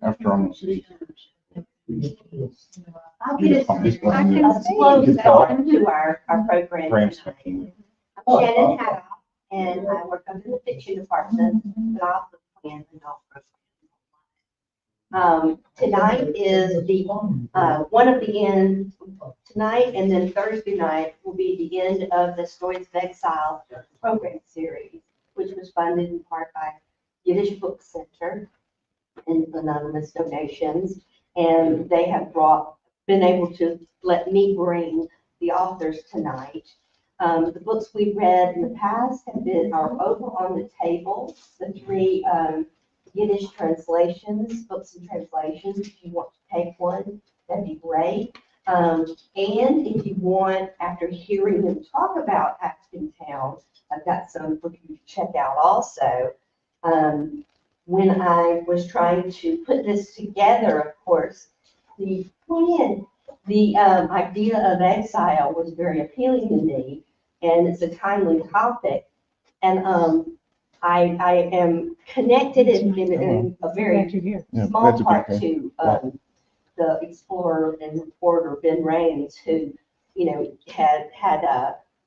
After I'm. I'll get a slow start to our program tonight. I'm Shannon Haddock, and I work under the fiction department, but I also plan the adult program. Tonight is the one of the end. Tonight and then Thursday night will be the end of the Stories of Exile program series, which was funded in part by Yiddish Book Center and anonymous donations. And they have been able to let me bring the authors tonight. The books we've read in the past are over on the table. The three Yiddish translations, books and translations. If you want to take one, that'd be great. And if you want, after hearing them talk about Acton Town, I've got some for you to check out also. When I was trying to put this together, of course, the idea of exile was very appealing to me, and it's a timely topic. And I am connected in a very small part to the explorer and reporter Ben Raines, who, had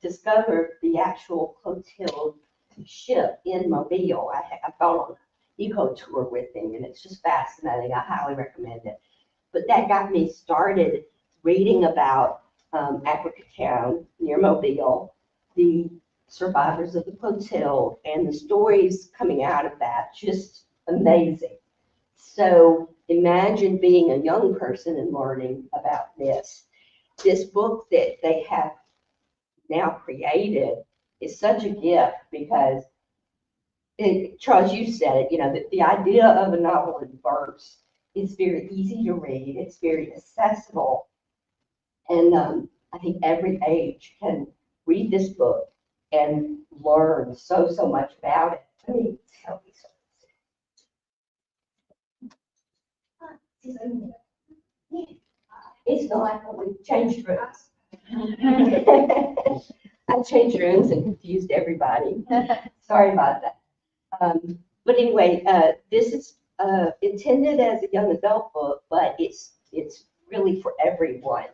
discovered the actual Clotilde ship in Mobile. I've gone on an eco tour with him, and it's just fascinating. I highly recommend it. But that got me started reading about Africa Town near Mobile, the survivors of the Clotilde, and the stories coming out of that, just amazing. So imagine being a young person and learning about this. This book that they have now created is such a gift because, Charles, you said it, the idea of a novel in verse is very easy to read. It's very accessible. And I think every age can read this book and learn so much about it. Let me tell you something. It's not like we changed rooms. I changed rooms and confused everybody. Sorry about that. But anyway, this is intended as a young adult book, but it's really for everyone.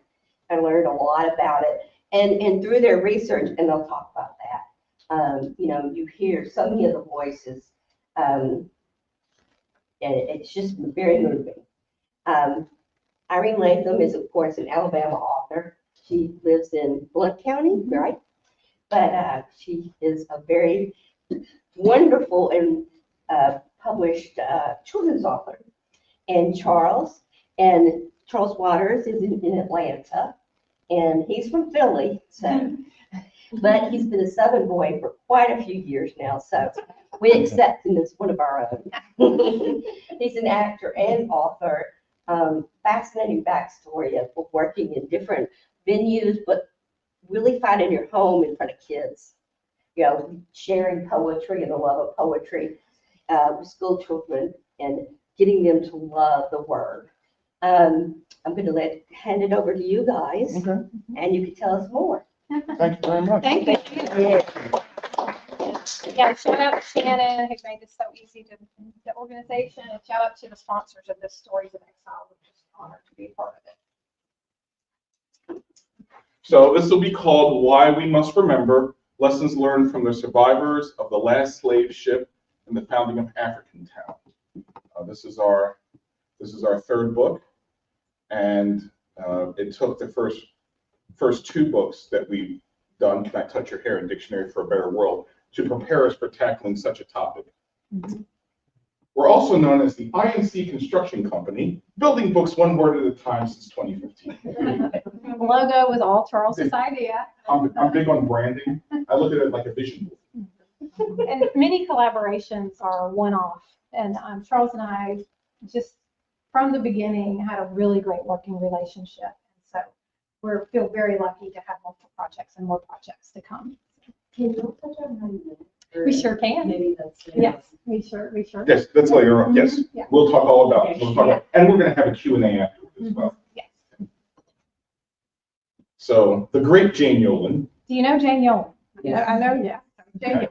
I learned a lot about it. And through their research, and they'll talk about that, you hear so many of the voices, and it's just very moving. Irene Latham is, of course, an Alabama author. She lives in Blount County, right? But she is a very wonderful and published children's author. And Charles Waters is in Atlanta, and he's from Philly, so, but he's been a Southern boy for quite a few years now, so we accept him as one of our own. He's an actor and author. Fascinating backstory of working in different venues, but really finding your home in front of kids. Sharing poetry and the love of poetry with school children and getting them to love the word. I'm going to hand it over to you guys, and you can tell us more. Thank you very much. Thank you. Yeah, shout out to Shannon, who made this so easy to the organization, and shout out to the sponsors of this Stories of Exile. We're just honored to be a part of it. So this will be called Why We Must Remember, Lessons Learned from the Survivors of the Last Slave Ship and the Founding of African Town. This is our third book, and it took the first two books that we've done, Can I Touch Your Hair and Dictionary for a Better World, to prepare us for tackling such a topic. We're also known as the INC Construction Company, building books one word at a time since 2015. The logo was all Charles's idea. I'm big on branding. I look at it like a vision board. And many collaborations are one-off. And Charles and I just, from the beginning, had a really great working relationship. And so we feel very lucky to have multiple projects and more projects to come. Can you touch on how you do? We sure can. Maybe that's Yes, we sure. Yes, that's later on. Yes, Yeah. we'll talk all about it. And we're going to have a Q&A afterwards as well. Yes. So the great Jane Yolen. Do you know Jane Yolen? Yes. I know, yeah. Jane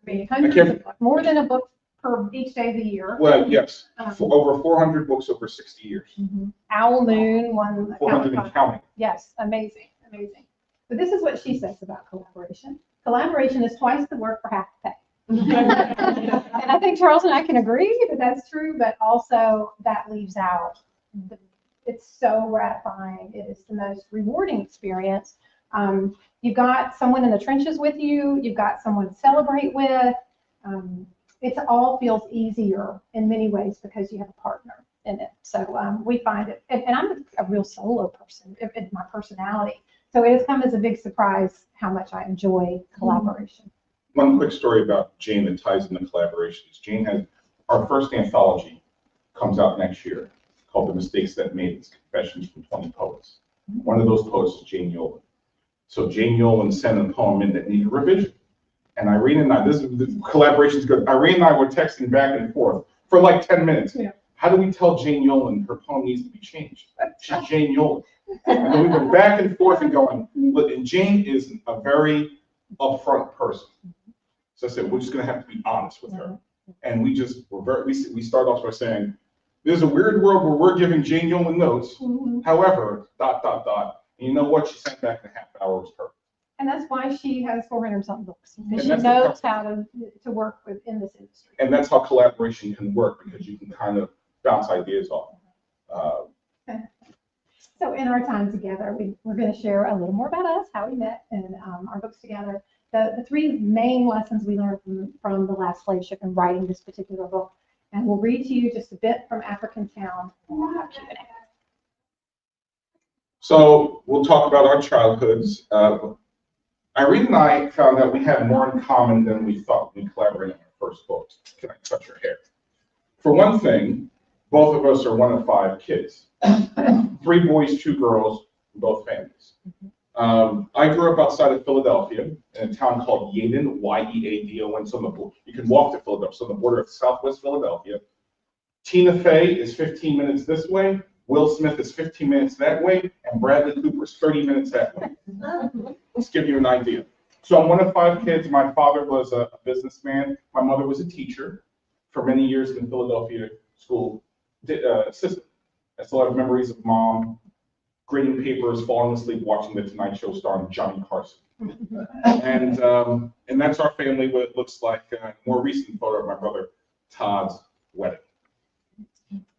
I mean, hundreds of books, more than a book per each day of the year. Well, yes, for over 400 books over 60 years. Owl Moon, one. 400 and counting. Yes, amazing, amazing. But this is what she says about collaboration. Collaboration is twice the work for half the pay. And I think Charles and I can agree that that's true, but also that leaves out, it's so gratifying. It is the most rewarding experience. You've got someone in the trenches with you. You've got someone to celebrate with. It all feels easier in many ways because you have a partner in it. So we find it, and I'm a real solo person in my personality. So it has come as a big surprise how much I enjoy collaboration. One quick story about Jane that ties into collaborations. Jane has, our first anthology comes out next year called The Mistakes That Made Us, Confessions from 20 Poets. One of those poets is Jane Yolen. So Jane Yolen sent a poem in that needed revision. And Irene and I, this collaboration is good. Irene and I were texting back and forth for like 10 minutes. Yeah. How do we tell Jane Yolen her poem needs to be changed? She's Jane Yolen. And we were back and forth and going, and Jane is a very upfront person. So I said, we're just going to have to be honest with her. And we just were we started off by saying, there's a weird world where we're giving Jane Yolen notes. However, ... And you know what? She sent back in a half hour. It was perfect. And that's why she has 400-something books, because she knows how to work within this industry. And that's how collaboration can work, because you can kind of bounce ideas off. So in our time together, we're going to share a little more about us, how we met, and our books together. The three main lessons we learned from the last slave ship in writing this particular book. And we'll read to you just a bit from African Town, and we'll have Q&A. So we'll talk about our childhoods. Irene and I found that we had more in common than we thought when we collaborated on our first book. Can I touch your hair? For one thing, both of us are one of 5 kids. 3 boys, 2 girls, in both families. I grew up outside of Philadelphia in a town called Yeadon, Y-E-A-D-O-N. So you can walk to Philadelphia, so on the border of Southwest Philadelphia. Tina Fey is 15 minutes this way. Will Smith is 15 minutes that way, and Bradley Cooper is 30 minutes that way. Let's give you an idea. So I'm one of 5 kids. My father was a businessman. My mother was a teacher for many years in the Philadelphia school system. I still have memories of Mom grading papers, falling asleep, watching The Tonight Show starring Johnny Carson. And that's our family, what it looks like. A more recent photo of my brother Todd's wedding.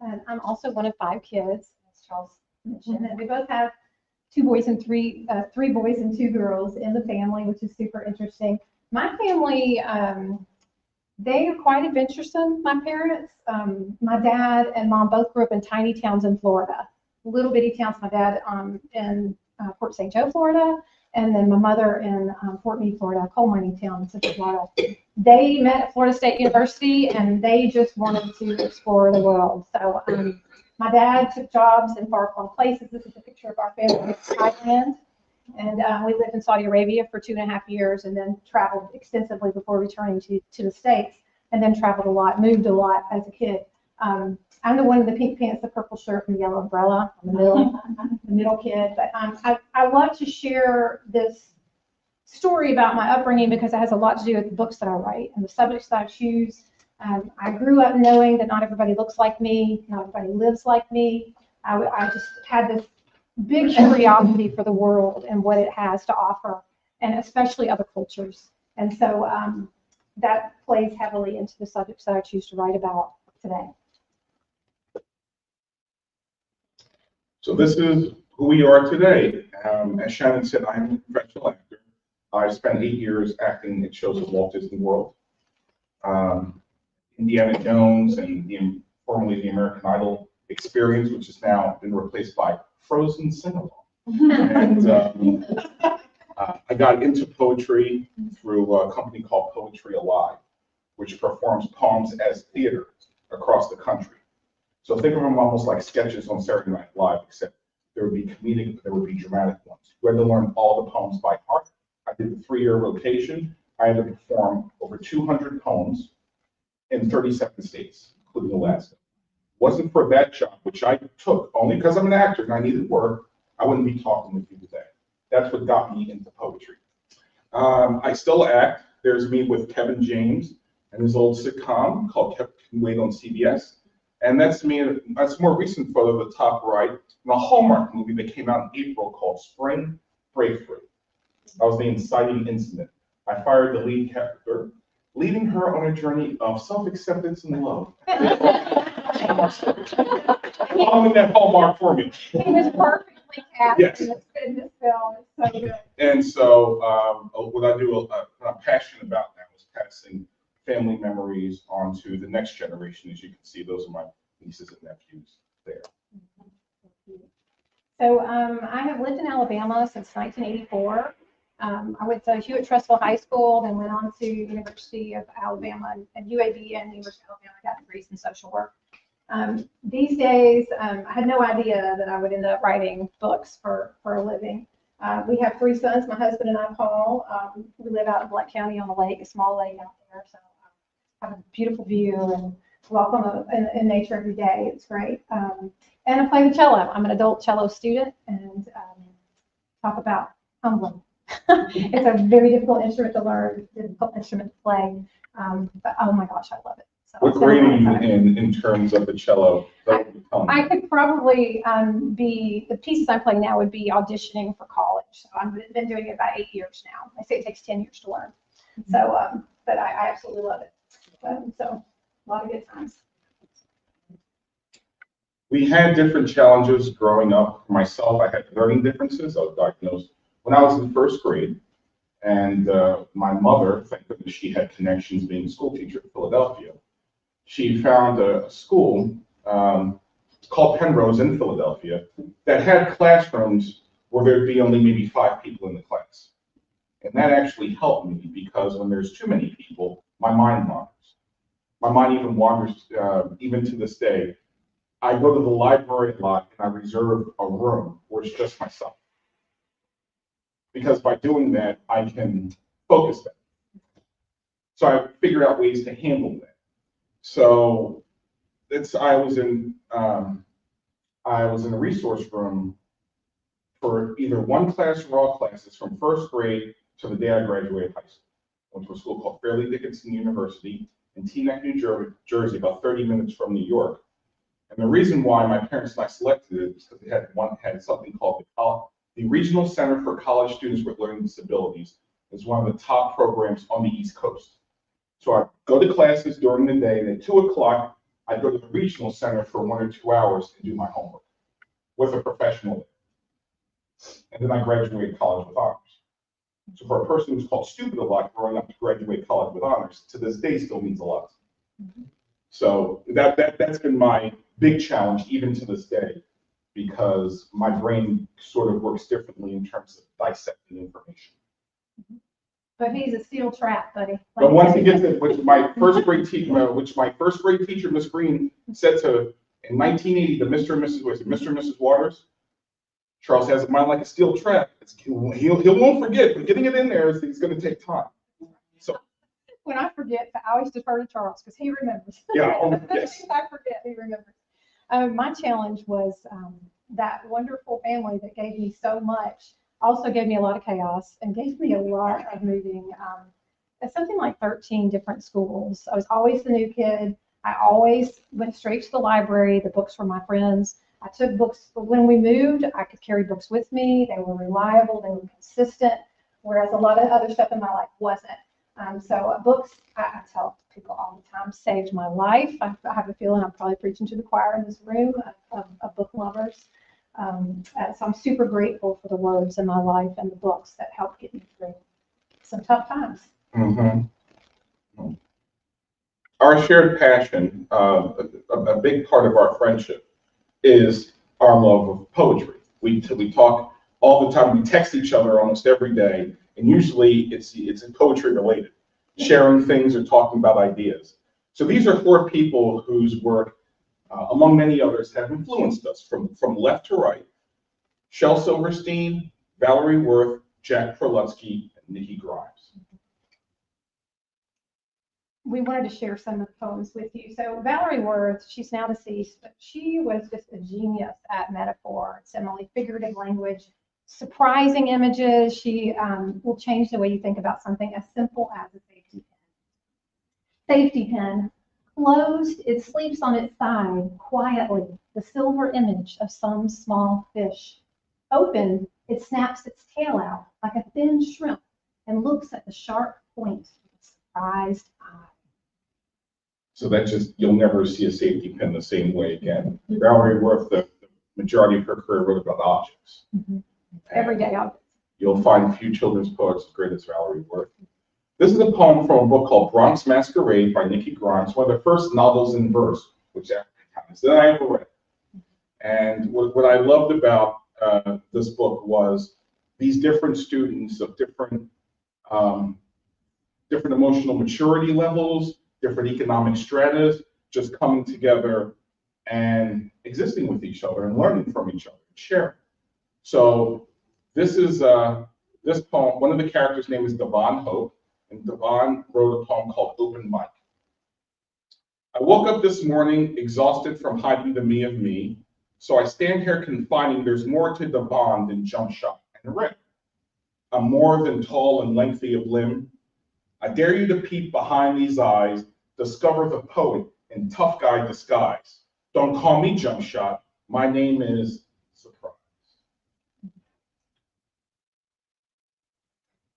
And I'm also one of 5 kids, as Charles mentioned, and we both have 2 boys and 3 boys and 2 girls in the family, which is super interesting. My family, they are quite adventuresome, my parents. My dad and mom both grew up in tiny towns in Florida, little bitty towns. My dad in Port St. Joe, Florida, and then my mother in Fort Meade, Florida, a coal mining town in Central Florida. They met at Florida State University, and they just wanted to explore the world. So my dad took jobs in far-flung places. This is a picture of our family in Thailand. And we lived in Saudi Arabia for 2.5 years, and then traveled extensively before returning to the States, and then traveled a lot, moved a lot as a kid. I'm the one in the pink pants, the purple shirt, and the yellow umbrella. I'm the middle kid. But I love to share this story about my upbringing because it has a lot to do with the books that I write and the subjects that I choose. I grew up knowing that not everybody looks like me, not everybody lives like me. I just had this big curiosity for the world and what it has to offer, and especially other cultures. And so that plays heavily into the subjects that I choose to write about today. So this is who we are today. As Shannon said, I'm a professional actor. I spent 8 years acting at shows at Walt Disney World, Indiana Jones, and formerly the American Idol experience, which has now been replaced by Frozen Cinema. And I got into poetry through a company called Poetry Alive, which performs poems as theater across the country. So think of them almost like sketches on Saturday Night Live, except there would be comedic, there would be dramatic ones. You had to learn all the poems by heart. I did the 3-year rotation. I had to perform over 200 poems in 37 states, including Alaska. Wasn't for that job, which I took only because I'm an actor and I needed work, I wouldn't be talking with you today. That's what got me into poetry. I still act. there's me with Kevin James and his old sitcom called Kevin Can Wait on CBS. And that's me, that's a more recent photo at the top right, in a Hallmark movie that came out in April called Spring Breakthrough. I was the inciting incident. I fired the lead character, leading her on a journey of self-acceptance and love. Following that Hallmark formula. He was perfectly cast Yes. in this film. It's so good. And so what I do, what I'm passionate about now is passing family memories onto the next generation. As you can see, those are my nieces and nephews there. So I have lived in Alabama since 1984. I went to Hewitt-Trussville High School, then went on to University of Alabama and UAB and University of Alabama. I got degrees in social work. These days, I had no idea that I would end up writing books for a living. We have 3 sons, my husband and I, Paul. We live out in Black County on a lake, a small lake out there. So I have a beautiful view and walk on in nature every day. It's great. And I play the cello. I'm an adult cello student and talk about humbling. It's a very difficult instrument to learn, difficult instrument to play. But oh my gosh, I love it. So What grade are you in terms of the cello? I could probably be, the pieces I'm playing now would be auditioning for college. So I've been doing it about 8 years now. They say it takes 10 years to learn. So, but I absolutely love it. So a lot of good times. We had different challenges growing up. For myself, I had learning differences. I was diagnosed when I was in 1st grade. And my mother, thank goodness she had connections being a school teacher in Philadelphia. She found a school called Penrose in Philadelphia that had classrooms where there'd be only maybe 5 people in the class. And that actually helped me because when there's too many people, my mind wanders. My mind even wanders, even to this day. I go to the library a lot and I reserve a room where it's just myself. Because by doing that, I can focus better. So I figured out ways to handle that. So I was in a resource room for either one class or all classes from 1st grade to the day I graduated high school. I went to a school called Fairleigh Dickinson University in Teaneck, New Jersey, about 30 minutes from New York. And the reason why my parents and I selected it is because they had something called the Regional Center for College Students with Learning Disabilities. It's one of the top programs on the East Coast. So I go to classes during the day, and at 2 o'clock, I go to the Regional Center for 1 or 2 hours and do my homework with a professional. And then I graduate college with honors. So for a person who's called stupid a lot growing up to graduate college with honors, to this day still means a lot. So that's been my big challenge even to this day, because my brain sort of works differently in terms of dissecting information. But he's a steel trap, buddy. But once he gets it, which my first grade teacher, Miss Green, said to in 1980, the Mr. and Mrs. Waters, Charles has a mind like a steel trap. He won't forget, but getting it in there is going to take time. So when I forget, I always defer to Charles because he remembers. Yeah, yes. I forget, he remembers. My challenge was that wonderful family that gave me so much also gave me a lot of chaos and gave me a lot of moving. Something like 13 different schools. I was always the new kid. I always went straight to the library. The books were my friends. I took books, when we moved, I could carry books with me. They were reliable, they were consistent, whereas a lot of other stuff in my life wasn't. So books, I tell people all the time, saved my life. I have a feeling I'm probably preaching to the choir in this room of book lovers. So I'm super grateful for the words in my life and the books that helped get me through some tough times. Mm-hmm. Our shared passion, a big part of our friendship, is our love of poetry. We talk all the time. We text each other almost every day, and usually it's poetry related, sharing things or talking about ideas. So these are 4 people whose work, among many others, have influenced us from left to right: Shel Silverstein, Valerie Worth, Jack Prelutsky, and Nikki Grimes. We wanted to share some of the poems with you. So Valerie Worth, she's now deceased, but she was just a genius at metaphor, simile, figurative language, surprising images. She will change the way you think about something as simple as a Safety pin. Closed, it sleeps on its side quietly, the silver image of some small fish. Open, it snaps its tail out like a thin shrimp and looks at the sharp point with a surprised eye. So that just, you'll never see a safety pin the same way again. Valerie Worth, the majority of her career wrote about objects. Everyday objects. You'll find few children's poets as great as Valerie Worth. This is a poem from a book called Bronx Masquerade by Nikki Grimes, one of the first novels in verse, which that I ever read. And what I loved about this book was these different students of different emotional maturity levels, different economic stratas, just coming together and existing with each other and learning from each other, sharing. So this is this poem. One of the characters' name is Devon Hope, and Devon wrote a poem called Open Mic. I woke up this morning exhausted from hiding the me of me, so I stand here confining there's more to Devon than jump shot and rim. I'm more than tall and lengthy of limb. I dare you to peep behind these eyes, discover the poet in tough guy disguise. Don't call me jump shot, my name is Surprise.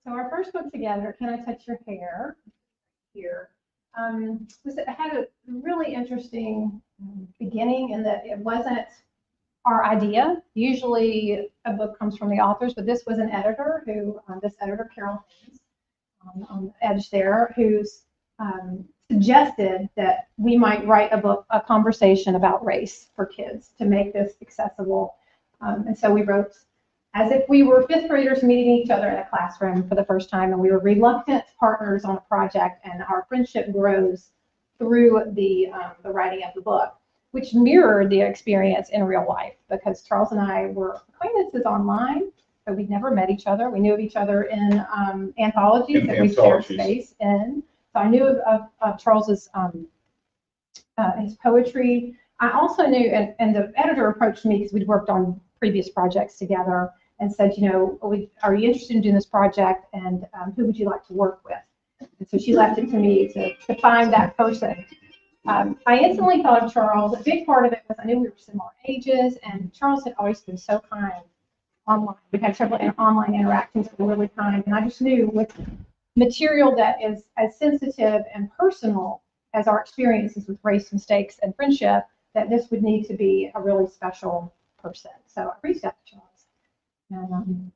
So our first book together, Can I Touch Your Hair? Here, it had a really interesting beginning in that it wasn't our idea. Usually a book comes from the authors, but this was an editor who, this editor, Carol Haynes, on the edge there, who's suggested that we might write a book, a conversation about race for kids to make this accessible. And so we wrote as if we were fifth graders meeting each other in a classroom for the first time, and we were reluctant partners on a project, and our friendship grows through the writing of the book, which mirrored the experience in real life, because Charles and I were acquaintances online, but we'd never met each other. We knew of each other in anthologies that we shared space in. So I knew of Charles's his poetry. I also knew, and the editor approached me because we'd worked on previous projects together and said, you know, are you interested in doing this project, and who would you like to work with? And so she left it to me to find that person. I instantly thought of Charles. A big part of it was I knew we were similar ages, and Charles had always been so kind online. We had several online interactions that were really kind, and I just knew with material that is as sensitive and personal as our experiences with race, mistakes, and friendship, that this would need to be a really special person. So I reached out to Charles.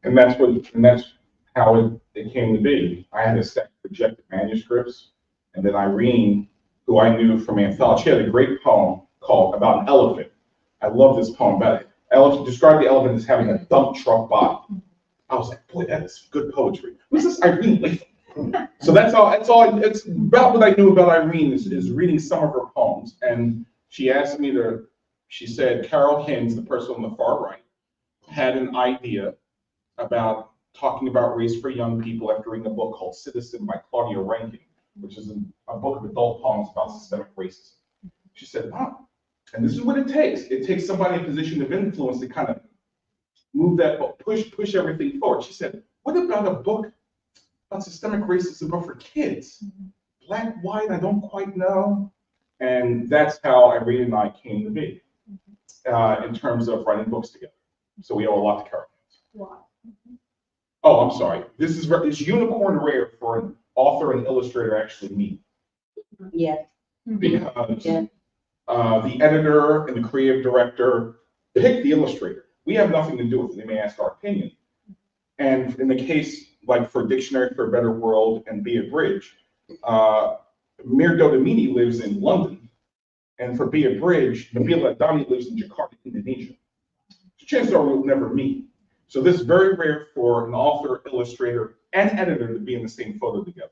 And that's how it came to be. I had a stack of rejected manuscripts, and then Irene, who I knew from anthology, she had a great poem called About an Elephant. I love this poem about it. Elephant, described the elephant as having a dump truck body. I was like, boy, that is good poetry. Who's this Irene Latham? So that's all. It's about what I knew about Irene is reading some of her poems. And she asked me she said, Carol Haynes, the person on the far right, had an idea about talking about race for young people after reading a book called Citizen by Claudia Rankine, which is a book of adult poems about systemic racism. She said, wow, and this is what it takes. It takes somebody in a position of influence to kind of move that book, push everything forward. She said, what about a book about systemic racism, but for kids? Black, white, I don't quite know. And that's how Irene and I came to be in terms of writing books together. So we owe a lot to Carol. Wow. Oh, I'm sorry. It's unicorn rare for an author and illustrator actually meet. Yeah. Because the editor and the creative director pick the illustrator. We have nothing to do with it. They may ask our opinion. And in the case, like for Dictionary for a Better World and Be a Bridge, Mir Dodamini lives in London. And for Be a Bridge, Nabila Adami lives in Jakarta, Indonesia. So chances are we'll never meet. So this is very rare for an author, illustrator, and editor to be in the same photo together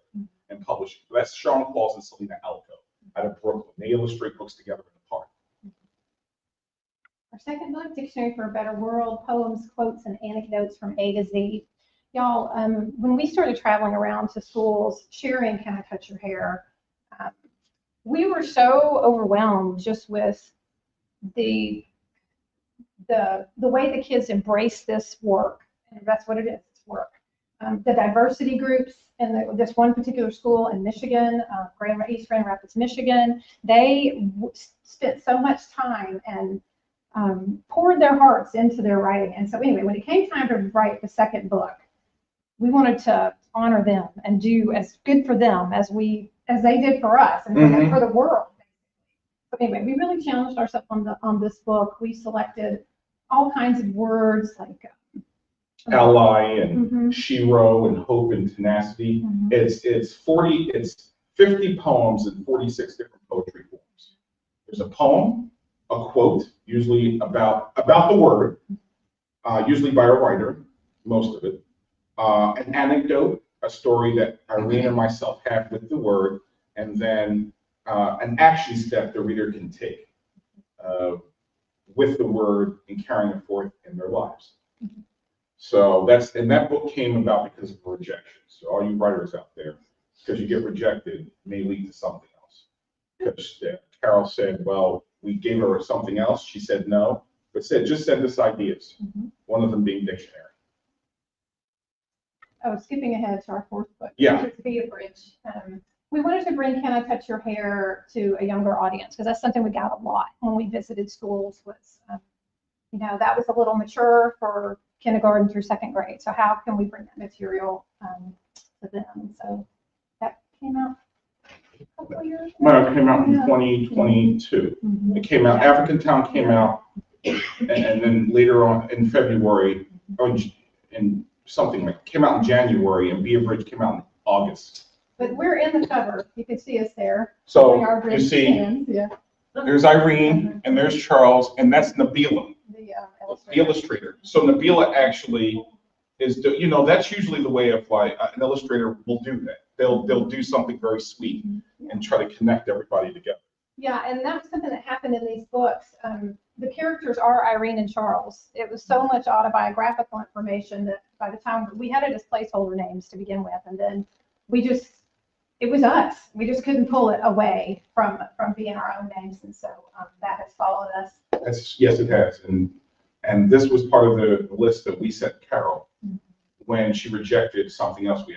and publish it. So that's Sean Pauls and Selena Alco out of Brooklyn. They illustrate books together in the park. Our second book, Dictionary for a Better World, Poems, Quotes, and Anecdotes from A to Z. Y'all, when we started traveling around to schools, sharing Can I Touch Your Hair, we were so overwhelmed just with the way the kids embrace this work, and that's what it is, it's work. the diversity groups in this one particular school in Michigan, East Grand Rapids, Michigan. They spent so much time and poured their hearts into their writing. And so anyway, when it came time to write the second book, we wanted to honor them and do as good for them as they did for us and for the world. So anyway, we really challenged ourselves on this book. We selected all kinds of words like ally and shero and hope and tenacity. It's 50 poems in 46 different poetry forms. There's a poem, a quote, usually about the word, usually by a writer, most of it, an anecdote, a story that Irene and myself have with the word, and then an action step the reader can take with the word and carrying it forth in their lives. So that book came about because of rejection. So all you writers out there, because you get rejected, may lead to something else. Because Carol said, well, we gave her something else. She said no, but said, just send us ideas. One of them being dictionary. Oh, skipping ahead to our fourth book. Yeah. To be a bridge. We wanted to bring Can I Touch Your Hair to a younger audience, because that's something we got a lot when we visited schools was, that was a little mature for kindergarten through second grade. So how can we bring that material to them? So that came out a couple of years ago. No, it came out in 2022. It came out, African Town came out, and then later on in February, in something like, came out in January, and Be a Bridge came out in August. But we're in the cover. You can see us there. So our you see, hands. Yeah. there's Irene, and there's Charles, and that's Nabila, the illustrator. So Nabila actually is, that's usually the way of like an illustrator will do that. They'll do something very sweet and try to connect everybody together. Yeah, and that was something that happened in these books. The characters are Irene and Charles. It was so much autobiographical information that by the time we had it as placeholder names to begin with, and then it was us. We just couldn't pull it away from being our own names, and so that has followed us. Yes, it has, and this was part of the list that we sent Carol when she rejected something else. We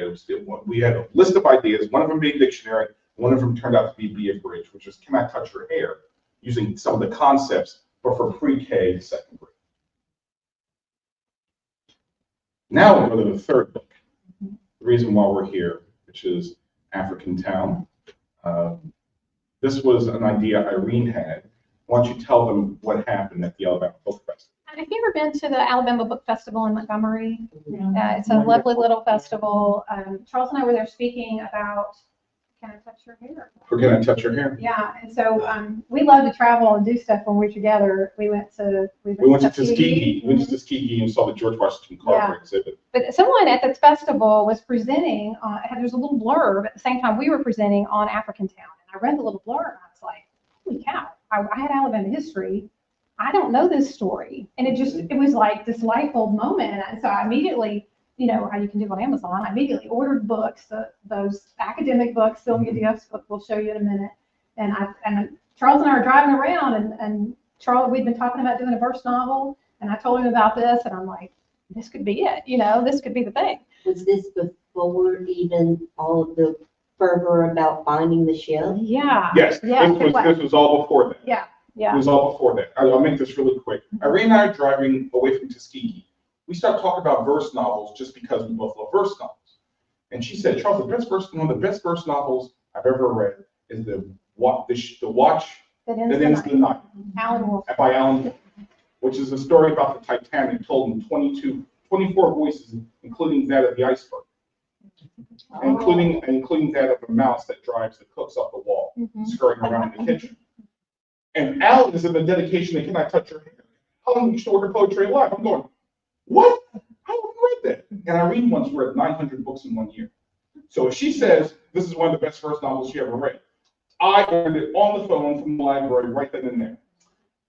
had a list of ideas, one of them being dictionary, one of them turned out to be a bridge, which was Can I Touch Your Hair, using some of the concepts, but for pre-K to second grade. Now we'll go to the third book, the reason why we're here, which is African Town. This was an idea Irene had. Why don't you tell them what happened at the Alabama Book Festival? Have you ever been to the Alabama Book Festival in Montgomery? It's a lovely little festival. Charles and I were there speaking about Can I Touch Your Hair? For Can I Touch Your Hair? Yeah, and so we love to travel and do stuff when we're together. We went to Tuskegee. We went to Tuskegee and saw the George Washington Carver exhibit. But someone at this festival was presenting, there's a little blurb at the same time we were presenting on African Town. And I read the little blurb and I was like, holy cow, I had Alabama history. I don't know this story. And it was like this light bulb moment. And so I immediately, how you can do on Amazon, I immediately ordered books, those academic books, Sylvia Diouf's book we'll show you in a minute. And Charles and I were driving around and Charles, we'd been talking about doing a verse novel. And I told him about this and I'm like, this could be it, this could be the thing. Was this before even all of the fervor about finding the ship? Yeah. Yes, Yeah, this was all before that. Yeah. It was all before that. I'll make this really quick. Irene and I are driving away from Tuskegee. We start talking about verse novels just because we both love verse novels. And she said, Charles, one of the best verse novels I've ever read is The Watch That Ends the Night Alan Wolfe. by Alan Wolfe, which is a story about the Titanic told in 24 voices, including that of the iceberg. Including that of a mouse that drives the cooks up the wall, scurrying around in the kitchen. And Alan is in the dedication to Can I Touch Your Hair? How long used to order poetry alive? I'm going, what? How have you read that? And Irene once read 900 books in 1 year. So if she says this is one of the best first novels she ever read, I ordered it on the phone from the library right then and there.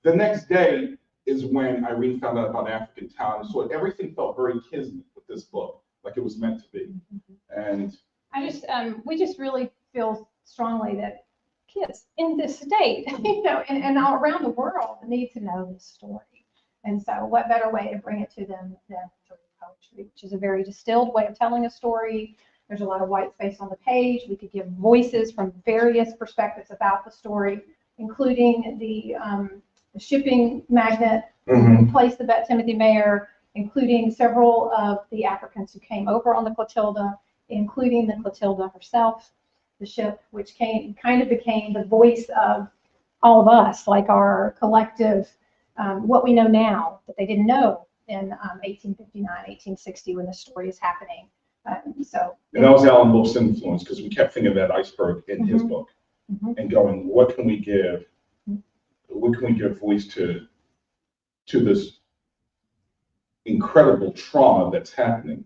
The next day is when Irene found out about African Town. So everything felt very kismet with this book, like it was meant to be. And we just really feel strongly that kids in this state, and all around the world need to know this story. And so what better way to bring it to them than through poetry? poetry, which is a very distilled way of telling a story. There's a lot of white space on the page. We could give voices from various perspectives about the story, including the shipping magnate who placed the bet Timothy Mayer, including several of the Africans who came over on the Clotilde, including the Clotilde herself, the ship, which kind of became the voice of all of us, like our collective, what we know now that they didn't know in 1859, 1860 when the story is happening. And that was Alan Wolf's influence, because we kept thinking of that iceberg in his book and going, what can we give? What can we give voice to this incredible trauma that's happening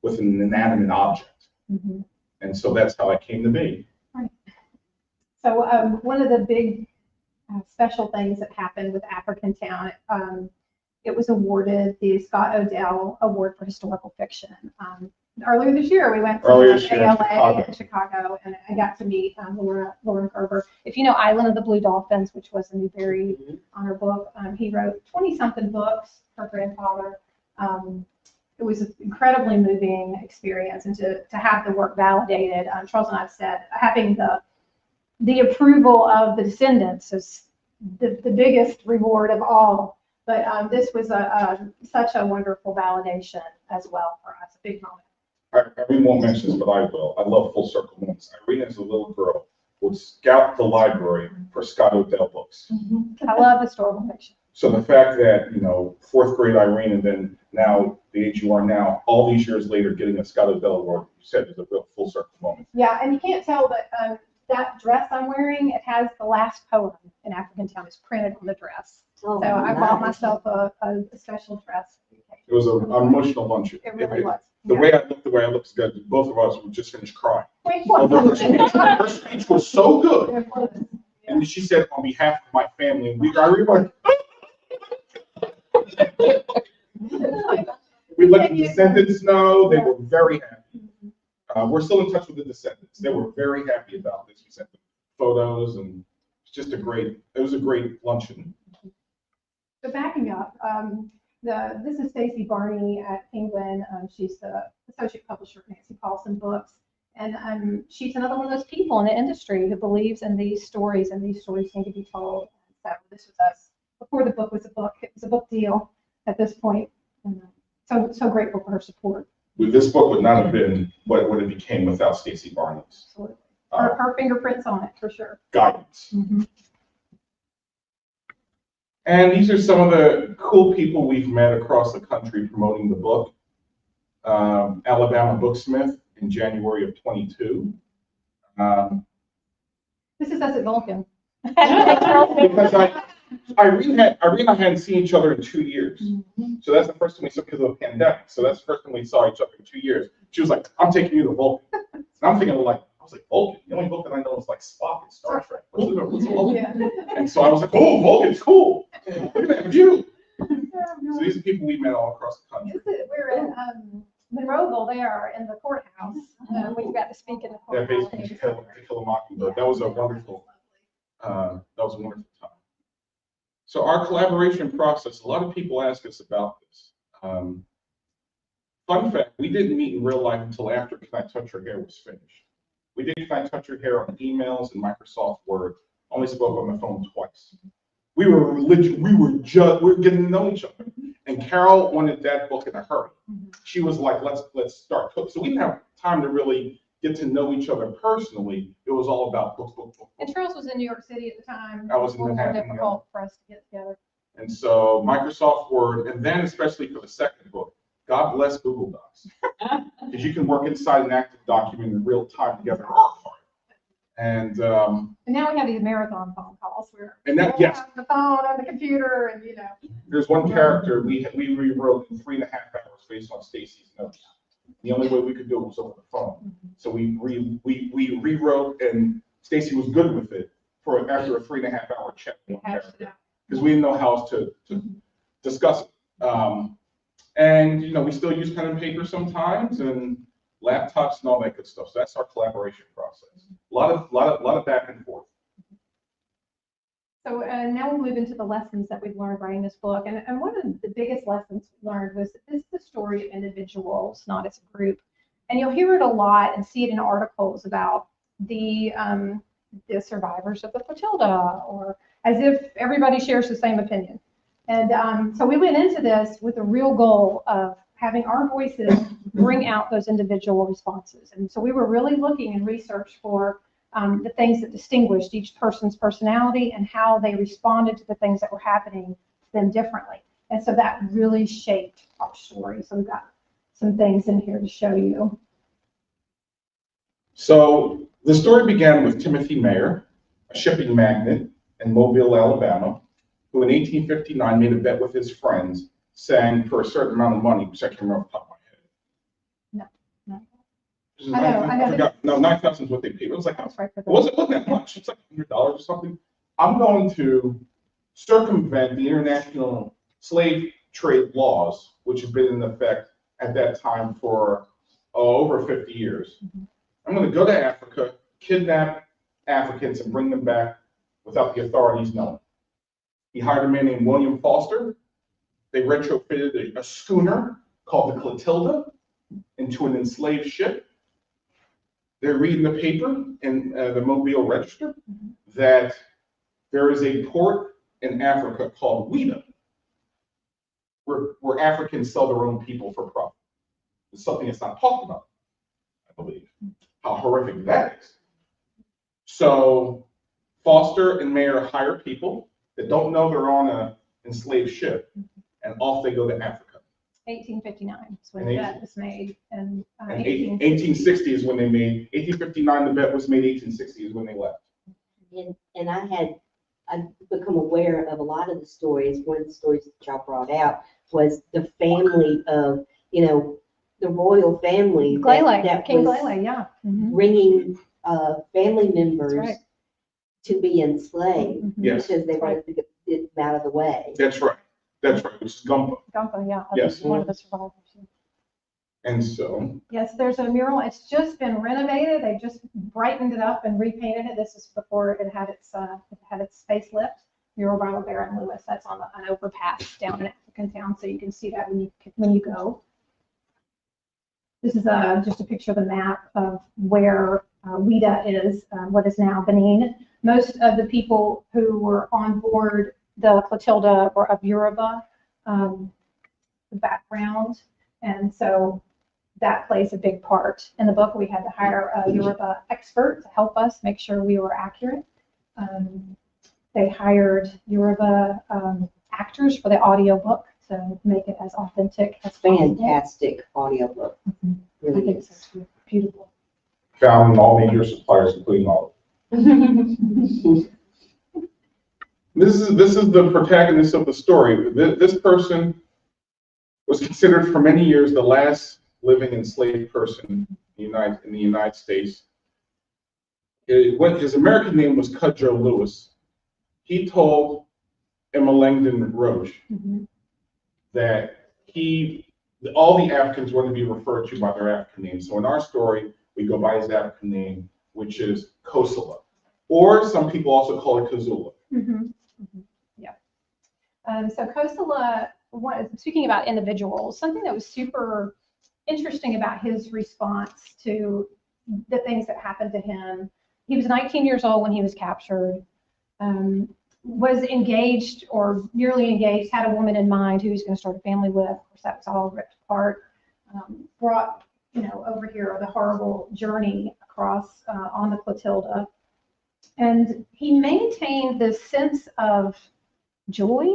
with an inanimate object? And so that's how I came to be. Right. So one of the big special things that happened with African Town, it was awarded the Scott Odell Award for Historical Fiction. Earlier this year, we went to ALA in Chicago, and I got to meet Laura Gerber. If you know Island of the Blue Dolphins, which was a Newbery Honor book, he wrote 20-something books, her grandfather. It was an incredibly moving experience, and to have the work validated. Charles and I have said having the approval of the descendants is the biggest reward of all. But this was such a wonderful validation as well for us, a big moment. Irene won't mention this, but I will. I love full circle moments. Irene, as a little girl, would scout the library for Scott Odell books. I love historical fiction. So the fact that, you know, fourth grade Irene, and then now the age you are now, all these years later, getting a Scott Odell Award, you said is a real full circle moment. Yeah, and you can't tell, but that dress I'm wearing, it has the last poem in African Town. It's printed on the dress. Oh, So I bought myself a special dress. It was an emotional lunch. It really was. The way I looked, good. Both of us would just finish crying. Wait, Her speech was so good. And she said, on behalf of my family, and I remember, we let the descendants know. They were very happy. We're still in touch with the descendants. They were very happy about this. We sent them photos, and it's just it was a great luncheon. So backing up, this is Stacey Barney at Penguin. She's the associate publisher of Nancy Paulson Books. And she's another one of those people in the industry who believes in these stories, and these stories need to be told. So this was us before the book was a book. It was a book deal at this point. And so grateful for her support. This book would not have been what it became without Stacey Barney's. Absolutely. Her fingerprints on it, for sure. Guidance. And these are some of the cool people we've met across the country promoting the book. Alabama Booksmith in January of 22. This is us at Vulcan. Because Irene and I hadn't seen each other in 2 years. So that's the first time we saw, because of the pandemic. So that's the first time we saw each other in 2 years. She was like, I'm taking you to Vulcan. And I'm thinking, I was like, Vulcan? The only Vulcan I know is like Spock in Star Trek. What's Vulcan? Yeah. And so I was like, oh, Vulcan's cool. Look at that view. So these are people we met all across the country. We're in Monroeville there in the courthouse. We got to speak in the Yeah, courthouse. basically to kill a mockingbird. That was a wonderful time. So our collaboration process, a lot of people ask us about this. Fun fact, we didn't meet in real life until after Can I Touch Your Hair was finished. We did Can I Touch Your Hair on emails and Microsoft Word, only spoke on the phone twice. We were getting to know each other. And Carol wanted that book in a hurry. She was like, let's start cooking. So we didn't have time to really get to know each other personally. It was all about book. And Charles was in New York City at the time. I was in It was more Manhattan, difficult for us to get together. And so Microsoft Word, and then especially for the second book, God bless Google Docs. Because you can work inside an active document in real time together. And now we have these marathon phone calls where yes, the phone and the computer, and there's one character we rewrote in 3.5 hours based on Stacy's notes. The only way we could do it was over the phone. So we rewrote, and Stacy was good with it after a 3.5 hour chat with one character, because we didn't know how else to discuss it. And we still use pen and paper sometimes, and laptops and all that good stuff. So that's our collaboration process. A lot of back and forth. So now we'll move into the lessons that we've learned writing this book. And one of the biggest lessons we learned was that this is the story of individuals, not as a group. And you'll hear it a lot and see it in articles about the survivors of the Clotilde, or as if everybody shares the same opinion. And so we went into this with the real goal of having our voices bring out those individual responses. And so we were really looking in research for the things that distinguished each person's personality and how they responded to the things that were happening to them differently. And so that really shaped our story. So we've got some things in here to show you. So the story began with Timothy Mayer, a shipping magnate in Mobile, Alabama, who in 1859 made a bet with his friends, saying for a certain amount of money, which I can't remember off the top of my head. No. I forgot. No, 9,000 is what they paid. It was like, That's right for it wasn't that much. It's like $100 or something. I'm going to circumvent the international slave trade laws, which have been in effect at that time for over 50 years. I'm going to go to Africa, kidnap Africans, and bring them back without the authorities knowing. He hired a man named William Foster. They retrofitted a schooner called the Clotilde into an enslaved ship. They're reading the paper in the Mobile Register that there is a port in Africa called Ouida, where Africans sell their own people for profit. It's something that's not talked about, I believe. How horrific that is. So Foster and Mayer hire people that don't know they're on an enslaved ship, and off they go to Africa. 1859 is when the bet was made. And 1860 is when they made, 1859 the bet was made, 1860 is when they left. And I've become aware of a lot of the stories. One of the stories that y'all brought out was the family of, the royal family King was Glele, yeah. bringing family members right. to be enslaved Yes. because they wanted to get them out of the way. That's right. That's right. Which is Gumpa. Gumpa, yeah. Yes. One of the survivors. And so. Yes, there's a mural. It's just been renovated. They just brightened it up and repainted it. This is before it had its facelift. Mural by Baron Lewis. That's on an overpass down in African Town, so you can see that when you go. This is just a picture of the map of where Ouida is, what is now Benin. Most of the people who were on board the Clotilde were of Yoruba background, and so that plays a big part. In the book, we had to hire a Yoruba expert to help us make sure we were accurate. They hired Yoruba actors for the audio book to make it as authentic as possible. Fantastic audiobook. Really I think so. Beautiful. Found in all major suppliers, including all of them. This is the protagonist of the story. This person was considered for many years the last living enslaved person in the United States. His American name was Cudjoe Lewis. He told Emma Langdon Roche that all the Africans want to be referred to by their African names. So in our story, we go by his African name, which is Kosala, or some people also call it Kazula. Yeah. So Kosala, speaking about individuals, something that was super interesting about his response to the things that happened to him. He was 19 years old when he was captured. Was engaged or nearly engaged, had a woman in mind who he was going to start a family with. Of course, that was all ripped apart. Brought, over here the horrible journey across on the Clotilde. And he maintained this sense of joy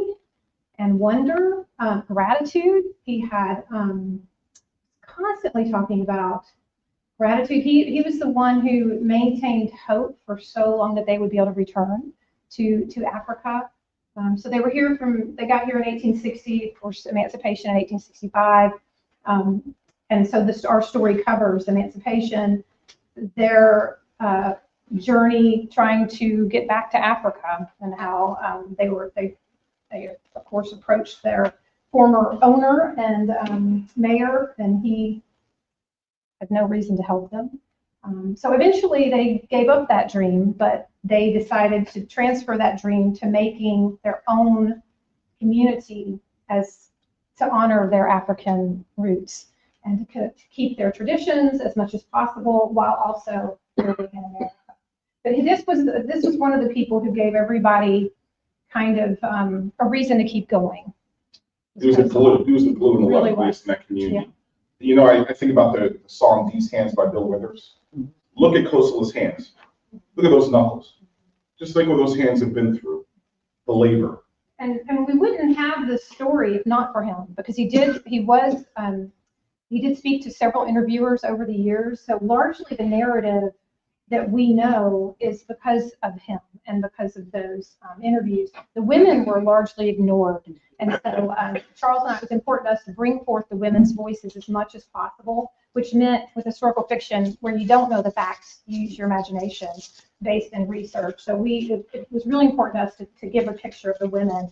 and wonder, gratitude. He had constantly talking about gratitude. He was the one who maintained hope for so long that they would be able to return to Africa. So they got here in 1860, of course, emancipation in 1865. And so our story covers emancipation, their journey trying to get back to Africa, and how they of course approached their former owner and mayor, and he had no reason to help them. So eventually they gave up that dream, but they decided to transfer that dream to making their own community as to honor their African roots and to keep their traditions as much as possible while also living in America. But this was one of the people who gave everybody kind of a reason to keep going. He was the glue in a lot of ways in that community. Yeah. You know, I think about the song These Hands by Bill Withers. Look at Clotilde's hands. Look at those knuckles. Just think what those hands have been through, the labor. And we wouldn't have this story if not for him, because he did speak to several interviewers over the years. So largely the narrative that we know is because of him and because of those interviews. The women were largely ignored. And so Charles and I, it was important to us to bring forth the women's voices as much as possible, which meant with historical fiction, where you don't know the facts, you use your imagination based in research. So it was really important to us to give a picture of the women.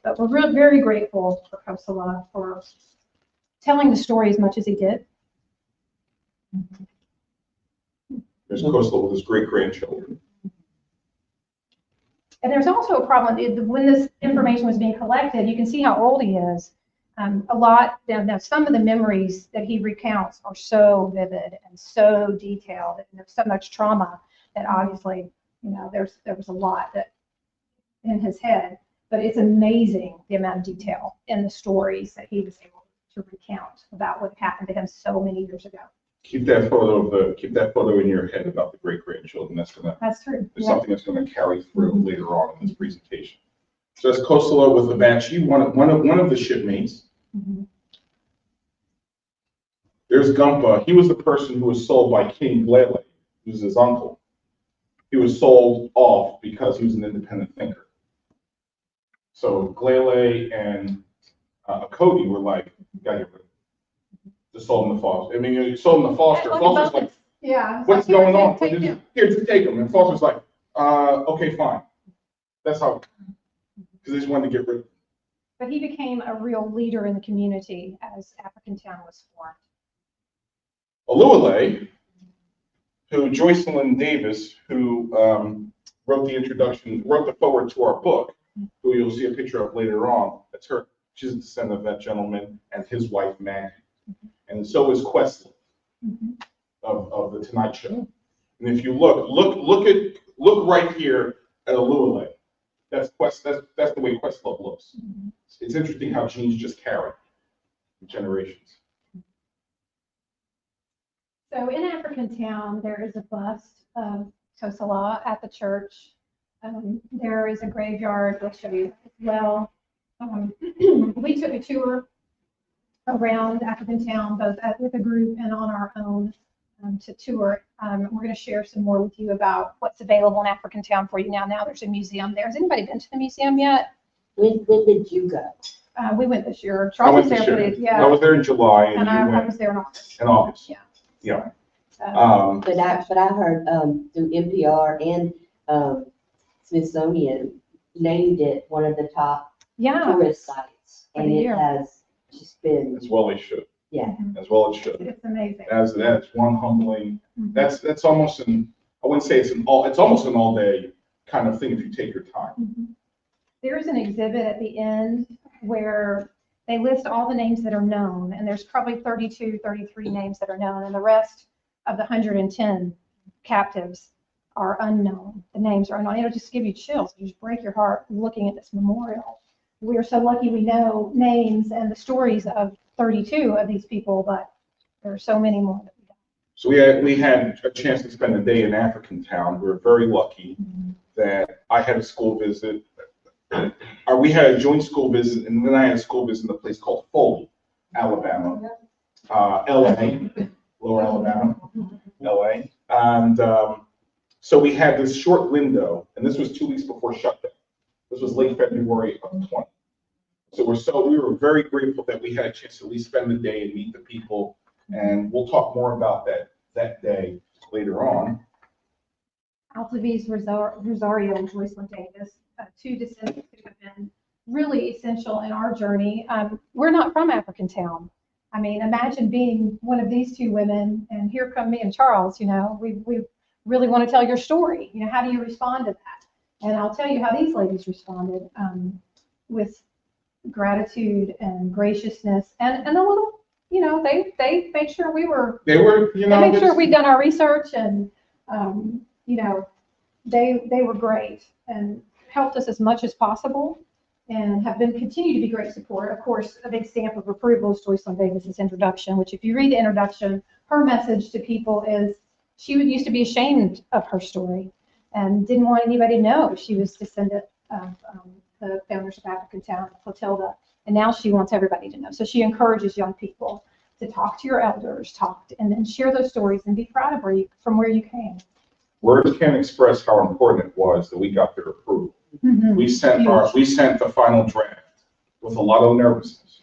But we're very grateful for Clotilde for telling the story as much as he did. There's Clotilde with his great-grandchildren. And there's also a problem, when this information was being collected, you can see how old he is. Now some of the memories that he recounts are so vivid and so detailed, and there's so much trauma that obviously, you know, there was a lot that in his head, but it's amazing the amount of detail in the stories that he was able to recount about what happened to him so many years ago. Keep that photo in your head about the great-grandchildren. That's true. There's something that's going to carry through later on in this presentation. So that's Clotilde with the Banshee, one of the shipmates. Mm-hmm. There's Gumpa. He was the person who was sold by King Glele, who's his uncle. He was sold off because he was an independent thinker. So Glele and Cody were like, "Gotta get rid of him." Just sold him to Foster. I mean, you sold him to Foster. Foster's like, yeah, what's going on? Here, just take him. And Foster's like, okay, fine. That's how, because they just wanted to get rid of him. But he became a real leader in the community as African Town was formed. Oluwole, who Joycelyn Davis, who wrote the foreword to our book, who you'll see a picture of later on. That's her. She's a descendant of that gentleman and his wife, Maggie. And so is Questlove of the Tonight Show. And if you look right here at Oluwole, that's the way Questlove looks. It's interesting how genes just carry generations. So in African Town, there is a bust of Clotilde at the church. There is a graveyard. We'll show you as well. We took a tour around African Town, both with a group and on our own to tour. We're going to share some more with you about what's available in African Town for you now. Now there's a museum there. Has anybody been to the museum yet? When did you go? We went this year. Charles was there. I was there in July, and I was there in August. In August. Yeah. But I heard through NPR and Smithsonian named it one of the top tourist sites, and it has just been as well. It should. Yeah. As well it should. It's amazing. That's one humbling. That's almost an. I wouldn't say it's almost an all day kind of thing if you take your time. There's an exhibit at the end where they list all the names that are known, and there's probably 32, 33 names that are known, and the rest of the 110 captives are unknown. The names are unknown. It'll just give you chills. You just break your heart looking at this memorial. We're so lucky we know names and the stories of 32 of these people, but there are so many more that we don't. So we had a chance to spend a day in African Town. We were very lucky that I had a school visit. We had a joint school visit, and then I had a school visit in a place called Foley, Alabama, LA, Lower Alabama, LA. And so we had this short window, and this was 2 weeks before shutdown. This was late February of 20. So we were very grateful that we had a chance to at least spend the day and meet the people, and we'll talk more about that day later on. Altavis Rosario and Joycelyn Davis, two descendants who have been really essential in our journey. We're not from African Town. I mean, imagine being one of these two women, and here come me and Charles. You know, we really want to tell your story. You know, how do you respond to that? And I'll tell you how these ladies responded, with gratitude and graciousness and a little, you know, they made sure They were, you know, they made sure we'd done our research, and you know, they were great and helped us as much as possible, and have been continue to be great support. Of course, a big stamp of approval is Joycelyn Davis's introduction, which if you read the introduction, her message to people is she used to be ashamed of her story and didn't want anybody to know she was descendant of the founders of African town, Clotilde, and now she wants everybody to know. So she encourages young people to talk to your elders, and then share those stories and be proud of from where you came. Words can't express how important it was that we got their approval. Mm-hmm. We sent the final draft with a lot of nervousness,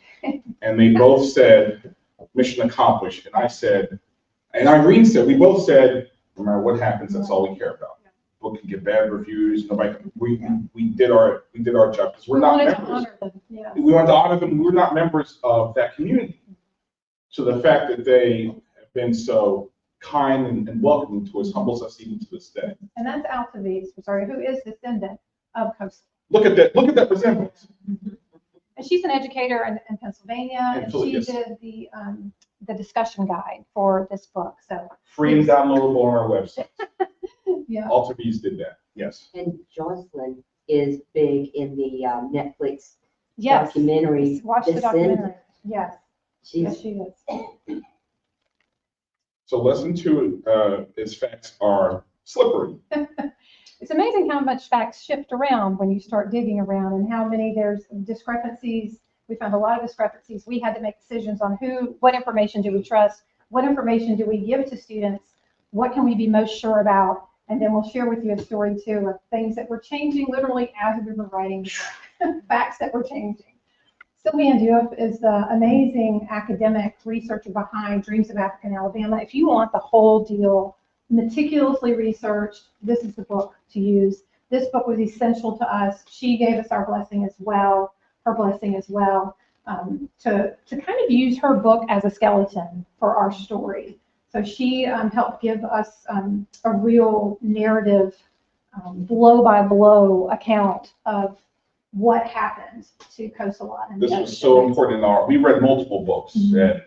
and they both said mission accomplished. And I said, and Irene said, we both said, no matter what happens, that's all we care about. Book can get bad reviews. Nobody. We did our job because we're not members. Honor them. Yeah. We wanted to honor them. We're not members of that community. So the fact that they have been so kind and welcoming to us humbles us even to this day. And that's Altavis, who is descendant of Coastal. Look at that resemblance. And she's an educator in Pennsylvania, and she did the discussion guide for this book. So free and downloadable on our website. Yeah. Altavis did that. Yes. And Jocelyn is big in the Netflix yes. documentary. Watch the documentary. Yes. Yes, she is. So lesson 2 is facts are slippery. It's amazing how much facts shift around when you start digging around, and how many there's discrepancies. We found a lot of discrepancies. We had to make decisions on what information do we trust, what information do we give to students, what can we be most sure about, and then we'll share with you a story too of things that were changing literally as we were writing the book, facts that were changing. Sylvia Diouf is the amazing academic researcher behind Dreams of African Alabama. If you want the whole deal, meticulously researched, this is the book to use. This book was essential to us. She gave us her blessing as well, to kind of use her book as a skeleton for our story. So she helped give us a real narrative, blow-by-blow account of what happened to Coastal. This was so important we read multiple books and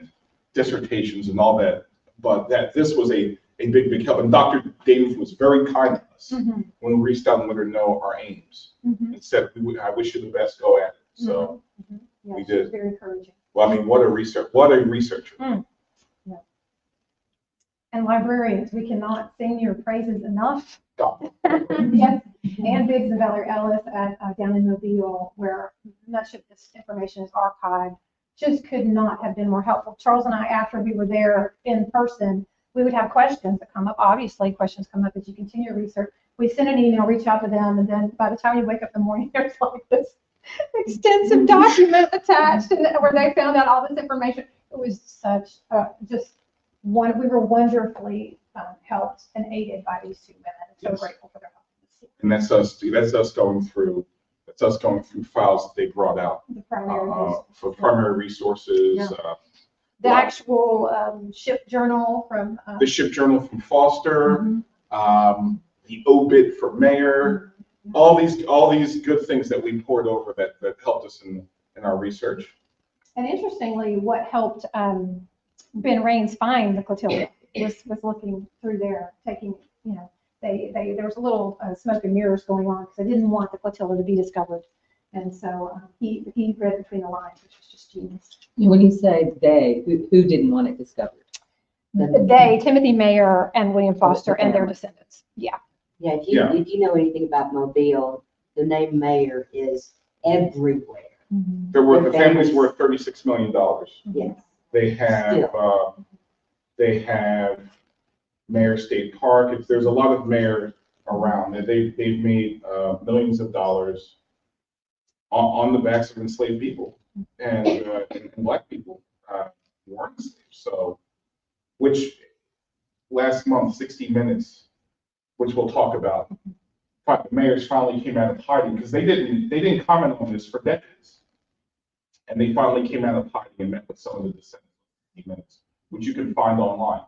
dissertations and all that, but this was a big help. And Dr. Davis was very kind to us when we reached out and let her know our aims and said, I wish you the best, go at it. So yeah, we did. Very encouraging. Well, I mean, what a researcher. Yeah. And librarians, we cannot sing your praises enough. Yes. And Biggs and Valerie Ellis down in Mobile, where much of this information is archived, just could not have been more helpful. Charles and I, after we were there in person, we would have questions that come up. Obviously, questions come up as you continue research. We send an email, reach out to them, and then by the time you wake up in the morning, there's like this extensive document attached, and where they found out all this information. It was such we were wonderfully helped and aided by these two women. I'm so grateful for their help. And that's us going through files that they brought out for primary resources. Yeah. The actual ship journal from the ship journal from Foster, the obit for Mayer, all these good things that we poured over that helped us in our research. And interestingly, what helped Ben Raines find the Clotilde was looking through there, taking, there was a little smoke and mirrors going on because they didn't want the Clotilde to be discovered. And so he read between the lines, which was just genius. When you say they, who didn't want it discovered? They, Timothy Mayer and William Foster and their descendants. Yeah. Yeah, if you know anything about Mobile, the name Mayer is everywhere. The family's worth $36 million. Yes. They have Mayer State Park. There's a lot of Mayer around. They've made millions of dollars on the backs of enslaved people and Black people who weren't enslaved. So, which last month, 60 Minutes, which we'll talk about, the mayors finally came out of hiding because they didn't comment on this for decades, and they finally came out of hiding and met with some of the descendants. 60 Minutes, which you can find online,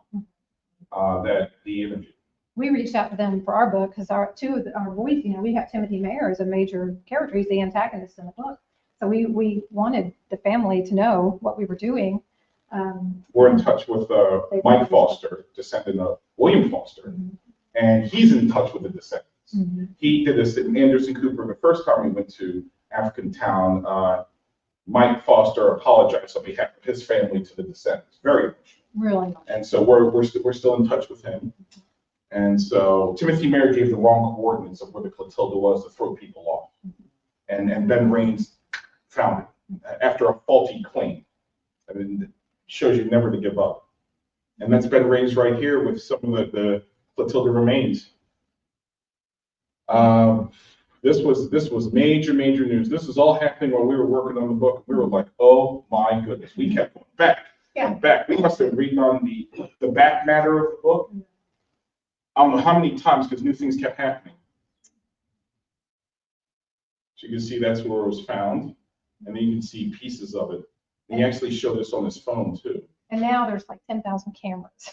that the interview. we reached out to them for our book because two of our boys, we have Timothy Mayer as a major character. He's the antagonist in the book. So we wanted the family to know what we were doing. We're in touch with Mike Foster, descendant of William Foster, and he's in touch with the descendants. He did this in Anderson Cooper the first time we went to African Town. Mike Foster apologized on behalf of his family to the descendants. Very emotional. Really. And so we're still in touch with him. And so Timothy Mayer gave the wrong coordinates of where the Clotilde was to throw people off. And Ben Raines found it after a faulty claim. I mean, it shows you never to give up. And that's Ben Raines right here with some of the Clotilde remains. This was major news. This was all happening while we were working on the book. We were like, oh my goodness. We kept going back. Yeah. Back. We must have been reading on the back matter of the book. I don't know how many times because new things kept happening. So you can see that's where it was found. And then you can see pieces of it. And he actually showed this on his phone too. And now there's like 10,000 cameras.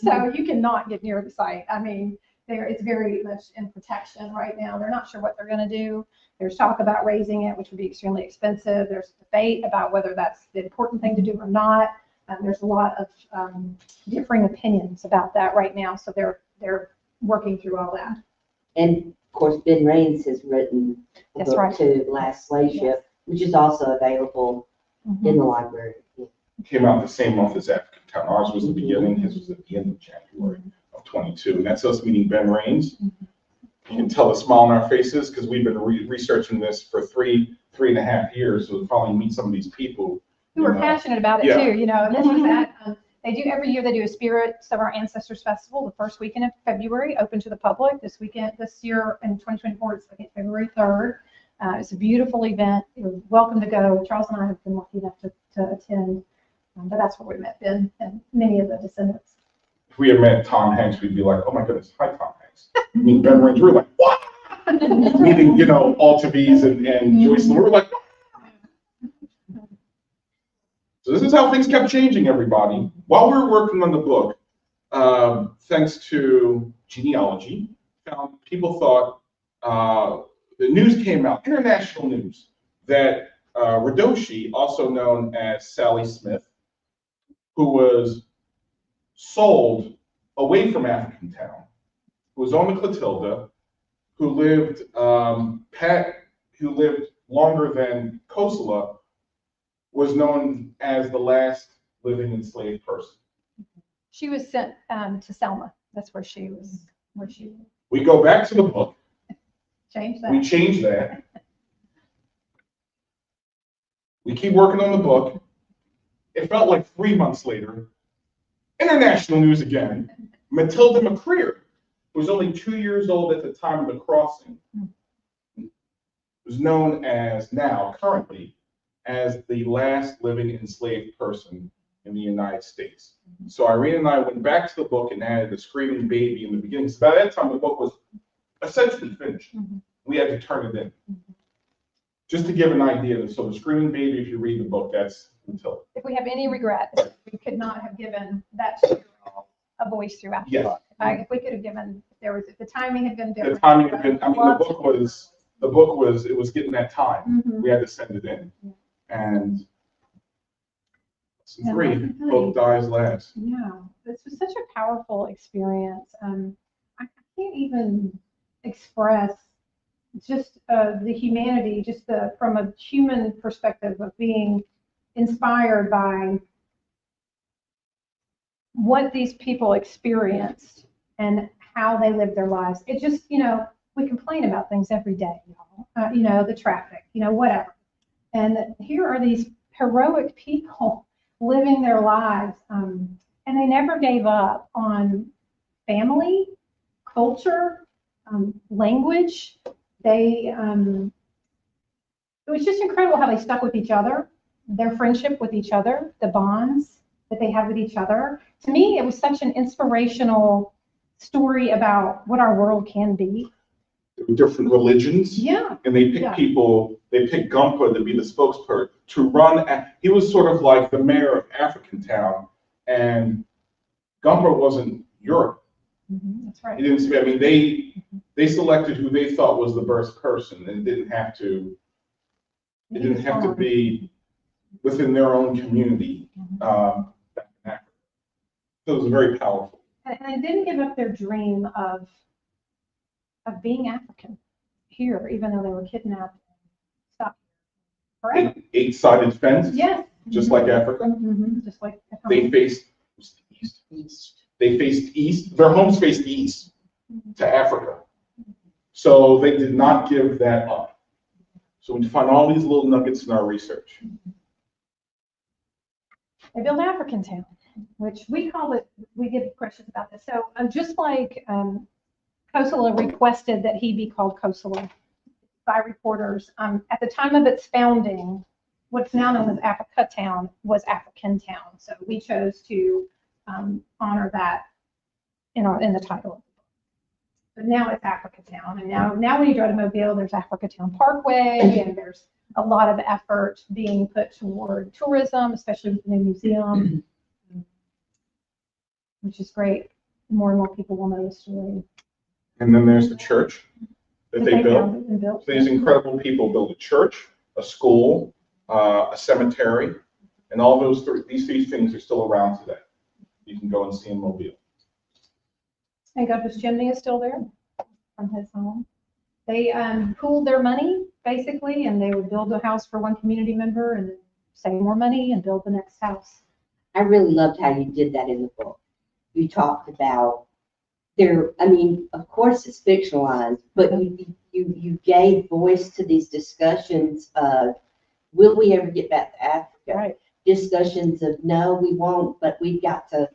So you cannot get near the site. I mean, it's very much in protection right now. They're not sure what they're going to do. There's talk about raising it, which would be extremely expensive. There's debate about whether that's the important thing to do or not. There's a lot of differing opinions about that right now. So they're working through all that. And of course, Ben Raines has written a book too, Last Slave Ship, which is also available in the library. Came out the same month as African Town. Ours was the beginning. His was at the end of January of 22. And that's us meeting Ben Raines. You can tell the smile on our faces because we've been researching this for three and a half years. So we'll probably meet some of these people who are passionate about it too. And this is that. They do every year. They do a Spirits of Our Ancestors Festival the first weekend of February, open to the public. This year in 2024, it's February 3rd. It's a beautiful event. You're welcome to go. Charles and I have been lucky enough to attend. But that's where we met Ben and many of the descendants. If we had met Tom Hanks, we'd be like, oh my goodness, hi Tom Hanks. I mean, Ben Raines, we're like, what? Meeting, Altavies and Joyce, we're like, what? So this is how things kept changing, everybody. While we were working on the book, thanks to genealogy, people thought the news came out, international news, that Radoshi, also known as Sally Smith, who was sold away from African Town, who was on the Clotilde, who lived longer than Kosala, was known as the last living enslaved person. She was sent to Selma. That's where she was. We go back to the book. Change that. We change that. We keep working on the book. It felt like 3 months later, international news again. Matilda McCreer, who was only 2 years old at the time of the crossing, was known as currently, as the last living enslaved person in the United States. So Irene and I went back to the book and added the screaming baby in the beginning. So by that time, the book was essentially finished. We had to turn it in. Just to give an idea, so the screaming baby, if you read the book, that's Matilda. If we have any regret, we could not have given that a voice throughout the book. If we could have given, if the timing had been different. The timing had been, the book was getting that time. We had to send it in. And lesson 3, hope dies last. Yeah, this was such a powerful experience. I can't even express just the humanity, from a human perspective of being inspired by what these people experienced and how they lived their lives. It just, we complain about things every day, y'all. The traffic, whatever. And here are these heroic people living their lives, and they never gave up on family, culture, language. It was just incredible how they stuck with each other, their friendship with each other, the bonds that they have with each other. To me, it was such an inspirational story about what our world can be. Different religions. Yeah. And they picked people, they picked Gumpa to be the spokesperson to run. He was sort of like the mayor of African Town, and Gumpa wasn't Europe. That's right. It didn't, I mean, they selected who they thought was the best person, and it didn't have to be within their own community. Back in Africa. So it was very powerful. And they didn't give up their dream of being African here, even though they were kidnapped and stuck forever. Eight-sided fence. Yes. Just like Africa. Just like They faced east. They faced east. Their homes faced east to Africa. So they did not give that up. So we find all these little nuggets in our research. They built African Town, which we call it, we get questions about this. So just like Clotilde requested that he be called Clotilde by reporters, at the time of its founding, what's now known as Africa Town was African Town. So we chose to honor that in the title. But now it's Africa Town, and now when you go to Mobile, there's Africa Town Parkway, and there's a lot of effort being put toward tourism, especially with the new museum, which is great. More and more people will know the story. And then there's the church that they built. Built. These incredible people built a church, a school, a cemetery, and all these three things are still around today. You can go and see in Mobile. And Governor's Chimney is still there from his home. They pooled their money, basically, and they would build a house for one community member and save more money and build the next house. I really loved how you did that in the book. You talked about I mean, of course it's fictionalized, but you gave voice to these discussions of, will we ever get back to Africa? Right. Discussions of, no, we won't, but we've got to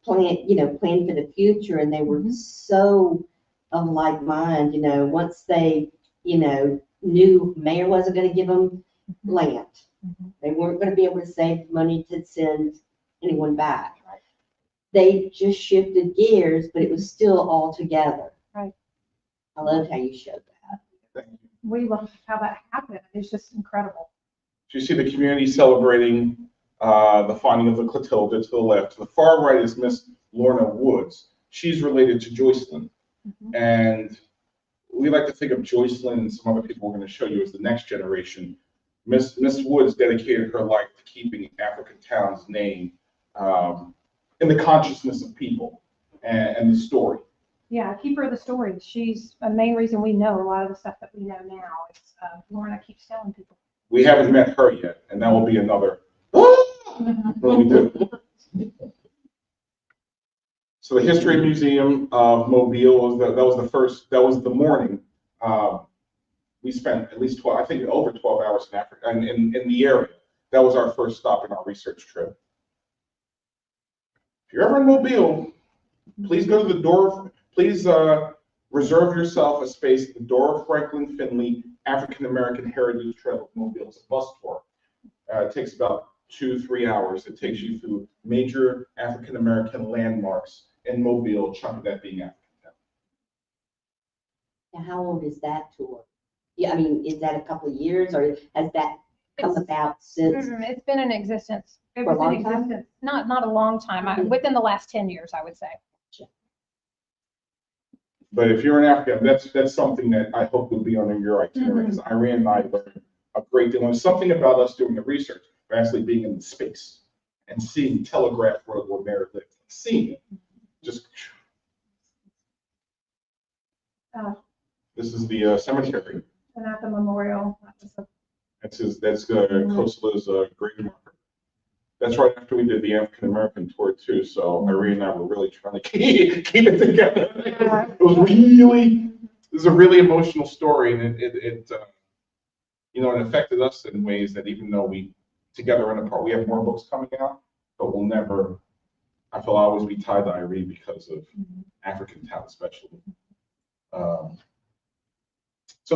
plan for the future. And they were so of like mind, once they, knew mayor wasn't going to give them land. They weren't going to be able to save money to send anyone back. Right. They just shifted gears, but it was still all together. Right. I loved how you showed that. Thank you. We love how that happened. It's just incredible. So you see the community celebrating the finding of the Clotilde to the left. To the far right is Miss Lorna Woods. She's related to Joycelyn. And we like to think of Joycelyn and some other people we're going to show you as the next generation. Miss Woods dedicated her life to keeping African Town's name in the consciousness of people and the story. Yeah, keeper of the story. She's a main reason we know a lot of the stuff that we know now. It's Lorna keeps telling people. We haven't met her yet, and that will be another when we do. So the History Museum of Mobile that was the morning. We spent at least 12, I think over 12 hours in Africa and in the area. That was our first stop in our research trip. If you're ever in Mobile, please go to the door. Please reserve yourself a space at the Dora Franklin Finley African American Heritage Trail of Mobile. It's a bus tour. It takes about 2-3 hours. It takes you through major African American landmarks in Mobile, a chunk of that being African Town. Now, how old is that tour? Yeah, I mean, is that a couple of years, or has that come about since? It's been in existence. It For a was in long time? existence. Not a long time. Within the last 10 years, I would say. But if you're in Africa, that's something that I hope will be on your itinerary, because Irene and I learned a great deal. There's something about us doing the research, but actually being in the space and seeing Telegraph Road where Mary lived, seeing it. Just this is the cemetery. And at the memorial, That's Clotilde's grave marker. That's right after we did the African American tour too. So Irene and I were really trying to keep it together. It was a really emotional story, and it affected us in ways that even though we together and apart, we have more books coming out, but we'll never. I feel I'll always be tied to Irene because of African Town, especially. So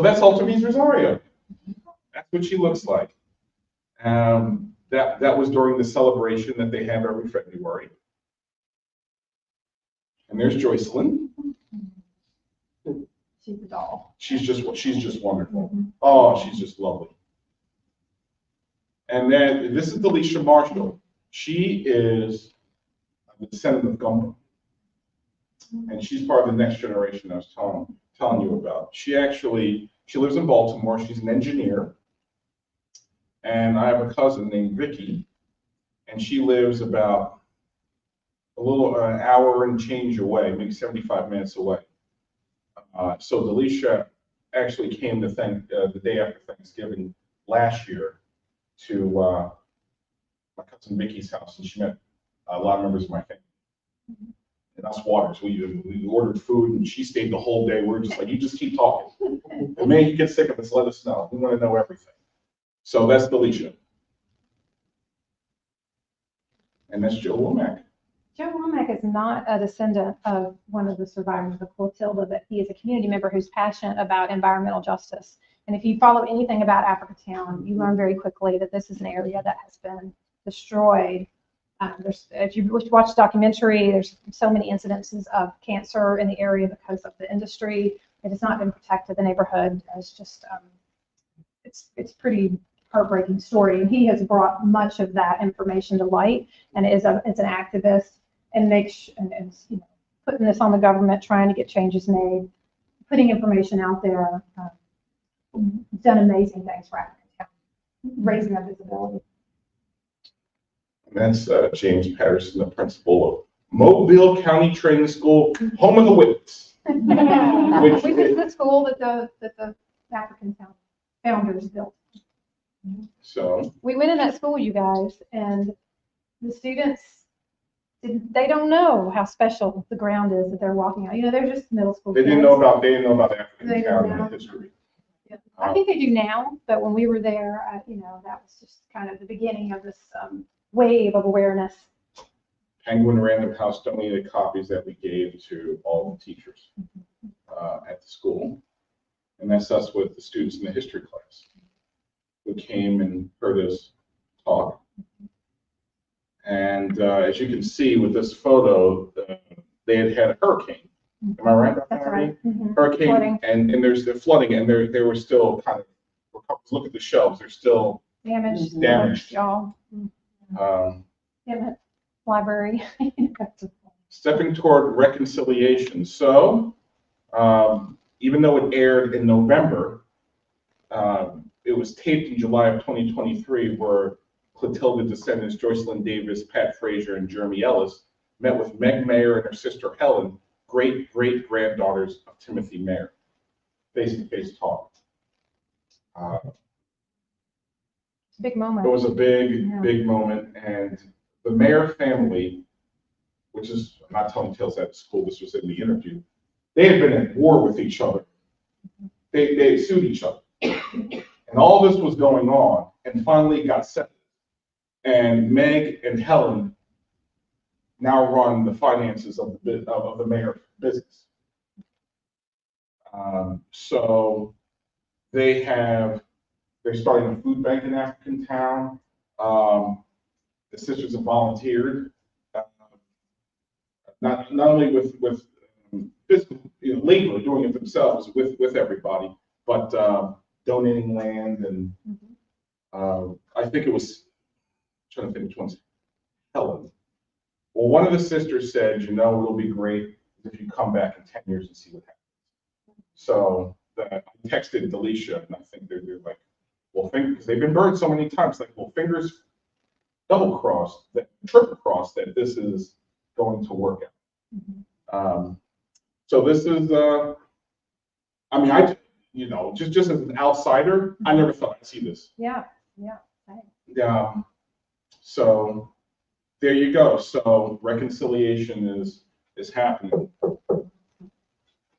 that's Altamese Rosario. That's what she looks like. That was during the celebration that they have every February. And there's Joycelyn. she's a doll. She's just wonderful. Oh, she's just lovely. And then this is Delisha Marshall. She is a descendant of Gumbo. And she's part of the next generation I was telling you about. She lives in Baltimore. She's an engineer. And I have a cousin named Vicky, and she lives about an hour and change away, maybe 75 minutes away. So Delisha actually came to the day after Thanksgiving last year to my cousin Vicky's house, and she met a lot of members of my family. And us Waters, we ordered food, and she stayed the whole day. We're just like, you just keep talking. The minute you get sick of us, let us know. We want to know everything. So that's Delisha. And that's Joe Womack. Joe Womack is not a descendant of one of the survivors of Clotilde, but he is a community member who's passionate about environmental justice. And if you follow anything about Africatown, you learn very quickly that this is an area that has been destroyed. If you watch the documentary, there's so many incidences of cancer in the area because of the industry. It has not been protected. The neighborhood is just, it's pretty heartbreaking story. And he has brought much of that information to light, and is an activist, and putting this on the government, trying to get changes made, putting information out there, done amazing things for Africatown, raising that visibility. And that's James Patterson, the principal of Mobile County Training School, home of the Whippets. Which is the school that the Africatown founders built. So we went in that school, you guys, and the students, they don't know how special the ground is that they're walking on. They're just middle school they kids. didn't know about Africatown and history. Yeah. I think they do now, but when we were there, that was just kind of the beginning of this wave of awareness. Penguin Random House donated copies that we gave to all the teachers at the school. And that's us with the students in the history class who came and heard us talk. And as you can see with this photo, they had a hurricane. Am I right? That's right. Mm-hmm. Hurricane, Flooding. and there's the flooding, and they were still kind of, look at the shelves, they're still damaged. Y'all. Damn it. Library. Stepping toward reconciliation. So, even though it aired in November, it was taped in July of 2023, where Clotilde descendants Joycelyn Davis, Pat Frazier, and Jeremy Ellis met with Meg Mayer and her sister Helen, great-great-granddaughters of Timothy Mayer. Face-to-face talk. It's a big moment. It was a big moment, and the Mayer family, which is, I'm not telling tales at school, this was in the interview, they had been at war with each other. They had sued each other. And all this was going on, and finally got settled. And Meg and Helen now run the finances of the Mayer business. So they're starting a food bank in Africatown. The sisters have volunteered, not only with physical, labor, doing it themselves with everybody, but donating land, and I think it was, I'm trying to think which one's Helen. Well, one of the sisters said, it'll be great if you come back in 10 years and see what happens. So I texted Delisha, and I think they're like, well, because they've been burned so many times, like, well, fingers double-crossed, triple-crossed that this is going to work out. So this is, just as an outsider, I never thought I'd see this. Yeah. So there you go. So reconciliation is happening.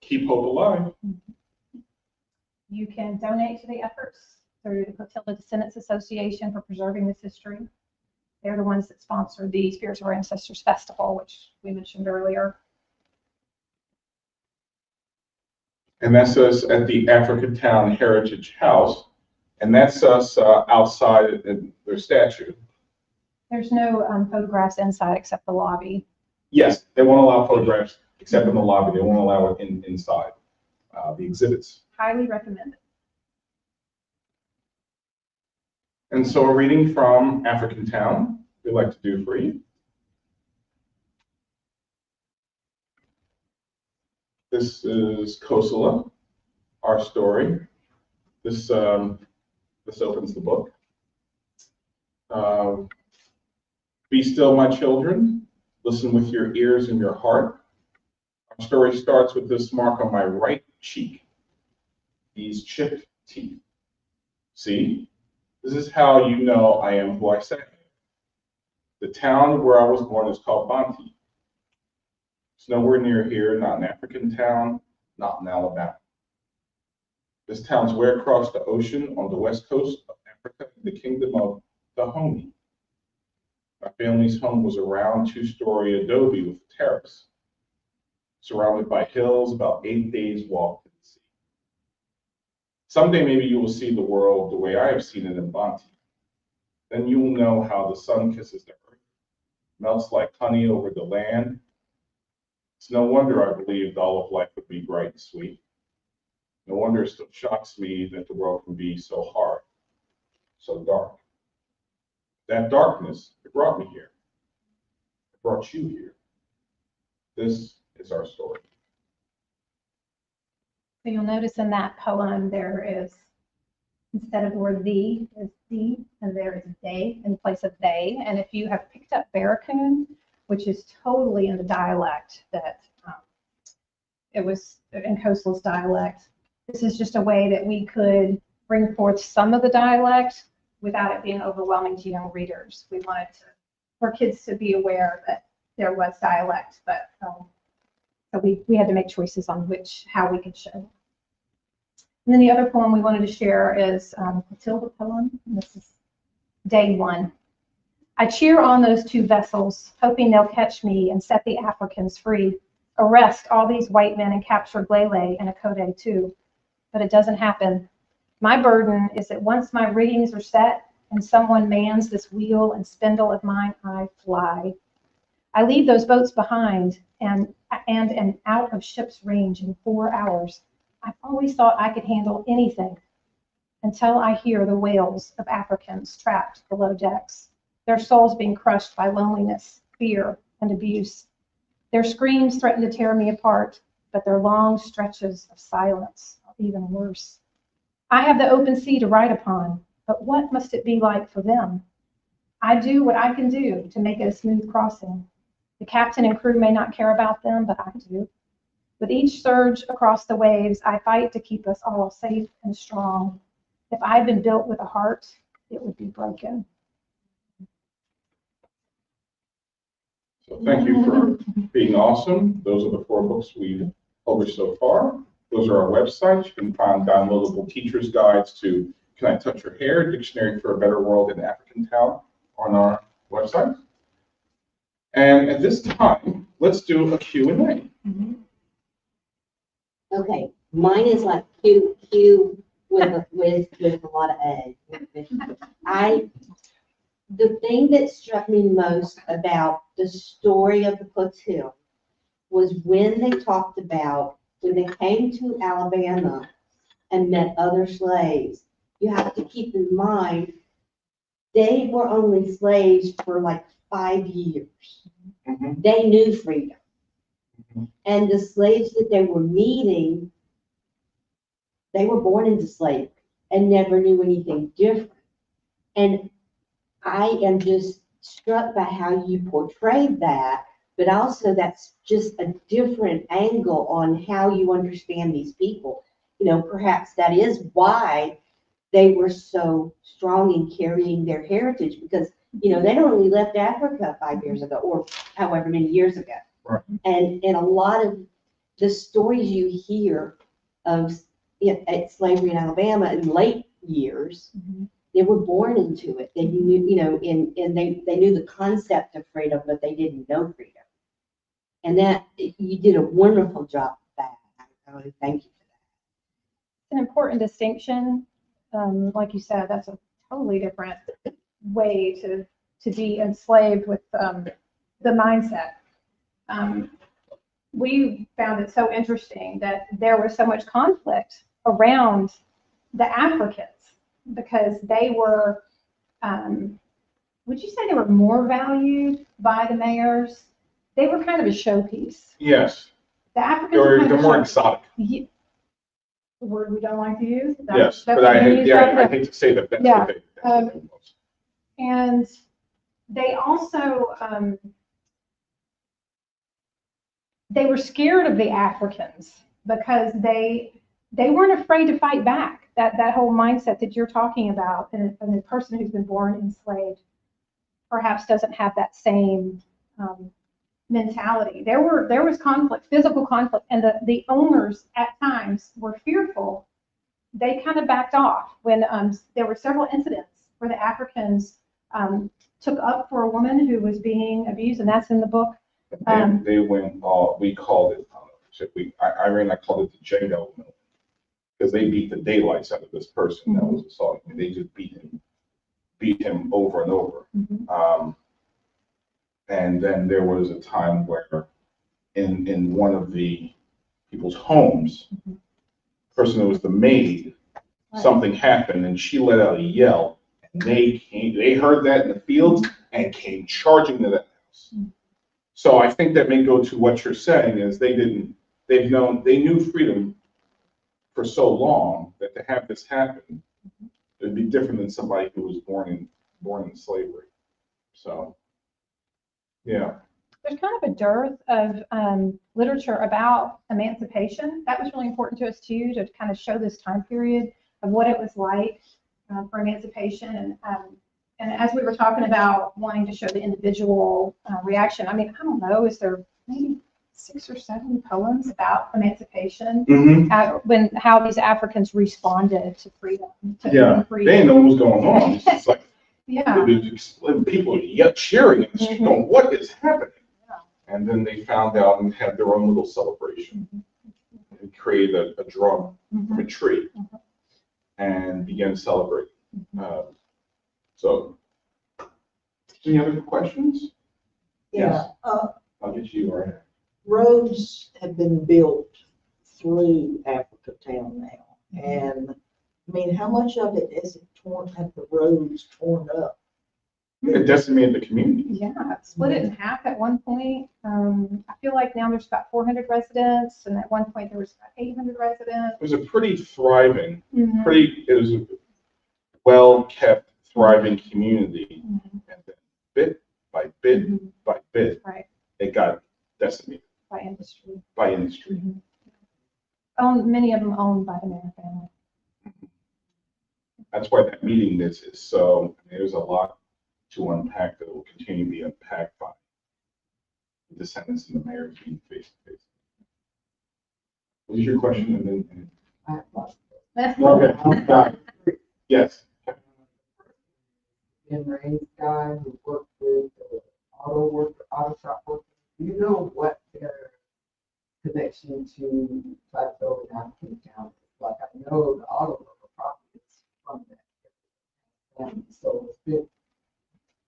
Keep hope alive. You can donate to the efforts through the Clotilde Descendants Association for preserving this history. They're the ones that sponsored the Spirits of Our Ancestors Festival, which we mentioned earlier. And that's us at the Africatown Heritage House. And that's us outside in their statue. There's no photographs inside except the lobby. Yes, they won't allow photographs except in the lobby. They won't allow it inside the exhibits. Highly recommended. And so a reading from Africatown we'd like to do for you. This is Clotilde, our story. This opens the book. Be still, my children. Listen with your ears and your heart. Our story starts with this mark on my right cheek. These chipped teeth. See, this is how you know I am who I say I am. The town where I was born is called Banti. It's nowhere near here, not an African town, not in Alabama. This town's way across the ocean on the west coast of Africa, in the kingdom of Dahomey. My family's home was a round two-story adobe with a terrace, surrounded by hills, about 8 days' walk to the sea. Someday maybe you will see the world the way I have seen it in Banti. Then you will know how the sun kisses the earth, melts like honey over the land. It's no wonder I believed all of life would be bright and sweet. No wonder it still shocks me that the world can be so hard, so dark. That darkness, it brought me here. It brought you here. This is our story. So you'll notice in that poem there is, instead of the word thee, is thee, and there is they in place of they. And if you have picked up Barracoon, which is totally in the dialect that it was in Coastal's dialect, this is just a way that we could bring forth some of the dialect without it being overwhelming to young readers. We wanted for kids to be aware that there was dialect, but so we had to make choices on how we could show. And then the other poem we wanted to share is Clotilde poem. And this is day one. I cheer on those two vessels, hoping they'll catch me and set the Africans free. Arrest all these white men and capture Glele and Akode too. But it doesn't happen. My burden is that once my riggings are set and someone mans this wheel and spindle of mine, I fly. I leave those boats behind and am out of ship's range in 4 hours. I've always thought I could handle anything until I hear the wails of Africans trapped below decks, their souls being crushed by loneliness, fear, and abuse. Their screams threaten to tear me apart, but their long stretches of silence are even worse. I have the open sea to ride upon, but what must it be like for them? I do what I can do to make it a smooth crossing. The captain and crew may not care about them, but I do. With each surge across the waves, I fight to keep us all safe and strong. If I'd been built with a heart, it would be broken. So thank you for being awesome. Those are the 4 books we've published so far. Those are our websites. You can find downloadable teacher's guides to Can I Touch Your Hair? Dictionary for a Better World in African Town on our website. And at this time, let's do a Q&A. Okay, mine is like Q with a lot of A. The thing that struck me most about the story of the Clotilde was when they talked about when they came to Alabama and met other slaves. You have to keep in mind they were only slaves for like 5 years. Mm-hmm. They knew freedom. Mm-hmm. And the slaves that they were meeting, they were born into slavery and never knew anything different. And I am just struck by how you portrayed that, but also that's just a different angle on how you understand these people. You know, perhaps that is why they were so strong in carrying their heritage, because, you know, they only left Africa 5 years ago or however many years ago. Right. And a lot of the stories you hear of slavery in Alabama in late years, they were born into it. They knew, you know, and they knew the concept of freedom, but they didn't know freedom. And that you did a wonderful job with that. I really thank you for that. An important distinction. Like you said, that's a totally different way to be enslaved with the mindset. We found it so interesting that there was so much conflict around the Africans because they were, would you say they were more valued by the mayors? They were kind of a showpiece. Yes. The Africans are They're, kind they're of more shown- exotic. The word we don't like to use. Yes, That's but what we use right I now. hate to say that that's Yeah, what that's what they was. And they also, they were scared of the Africans because they weren't afraid to fight back. That whole mindset that you're talking about, and a person who's been born enslaved perhaps doesn't have that same mentality. There was conflict, physical conflict, and the owners at times were fearful. They kind of backed off when there were several incidents where the Africans took up for a woman who was being abused, and that's in the book. They went, we called it, Irene, I called it the Django mill, because they beat the daylights out of this person that was assaulting me. They just beat him over and over. And then there was a time where in one of the people's homes, the person who was the maid, something happened and she let out a yell. And they heard that in the fields and came charging to that house. So I think that may go to what you're saying is they knew freedom for so long that to have this happen, it'd be different than somebody who was born in slavery. So, yeah. There's kind of a dearth of literature about emancipation. That was really important to us too, to kind of show this time period of what it was like for emancipation. And as we were talking about wanting to show the individual reaction, I mean, I don't know, is there maybe 6 or 7 poems about emancipation? How these Africans responded to freedom. To Yeah, they didn't know what was going on. It's just like, people yet cheering and just going, what is happening? And then they found out and had their own little celebration and created a drum from a tree and began celebrating. So, any other questions? Yeah, I'll get you right. roads have been built through Africa Town now. And I mean, how much of it is it have the roads torn up? It decimated the community. Yeah, split it in half at one point. I feel like now there's about 400 residents, and at one point there was about 800 residents. It was a pretty thriving, it was a well-kept, thriving community. And then bit by bit by bit, it got decimated By industry. Many of them owned by the Mayer family. That's why that meeting is so, there's a lot to unpack that will continue to be unpacked by the descendants and the mayors being face to face. What was your question? And then, okay. Yes. Irene guy who worked with the auto shop workers. Do you know what their connection to Clotilde and African Town is? Like, I know the auto worker properties from that. And so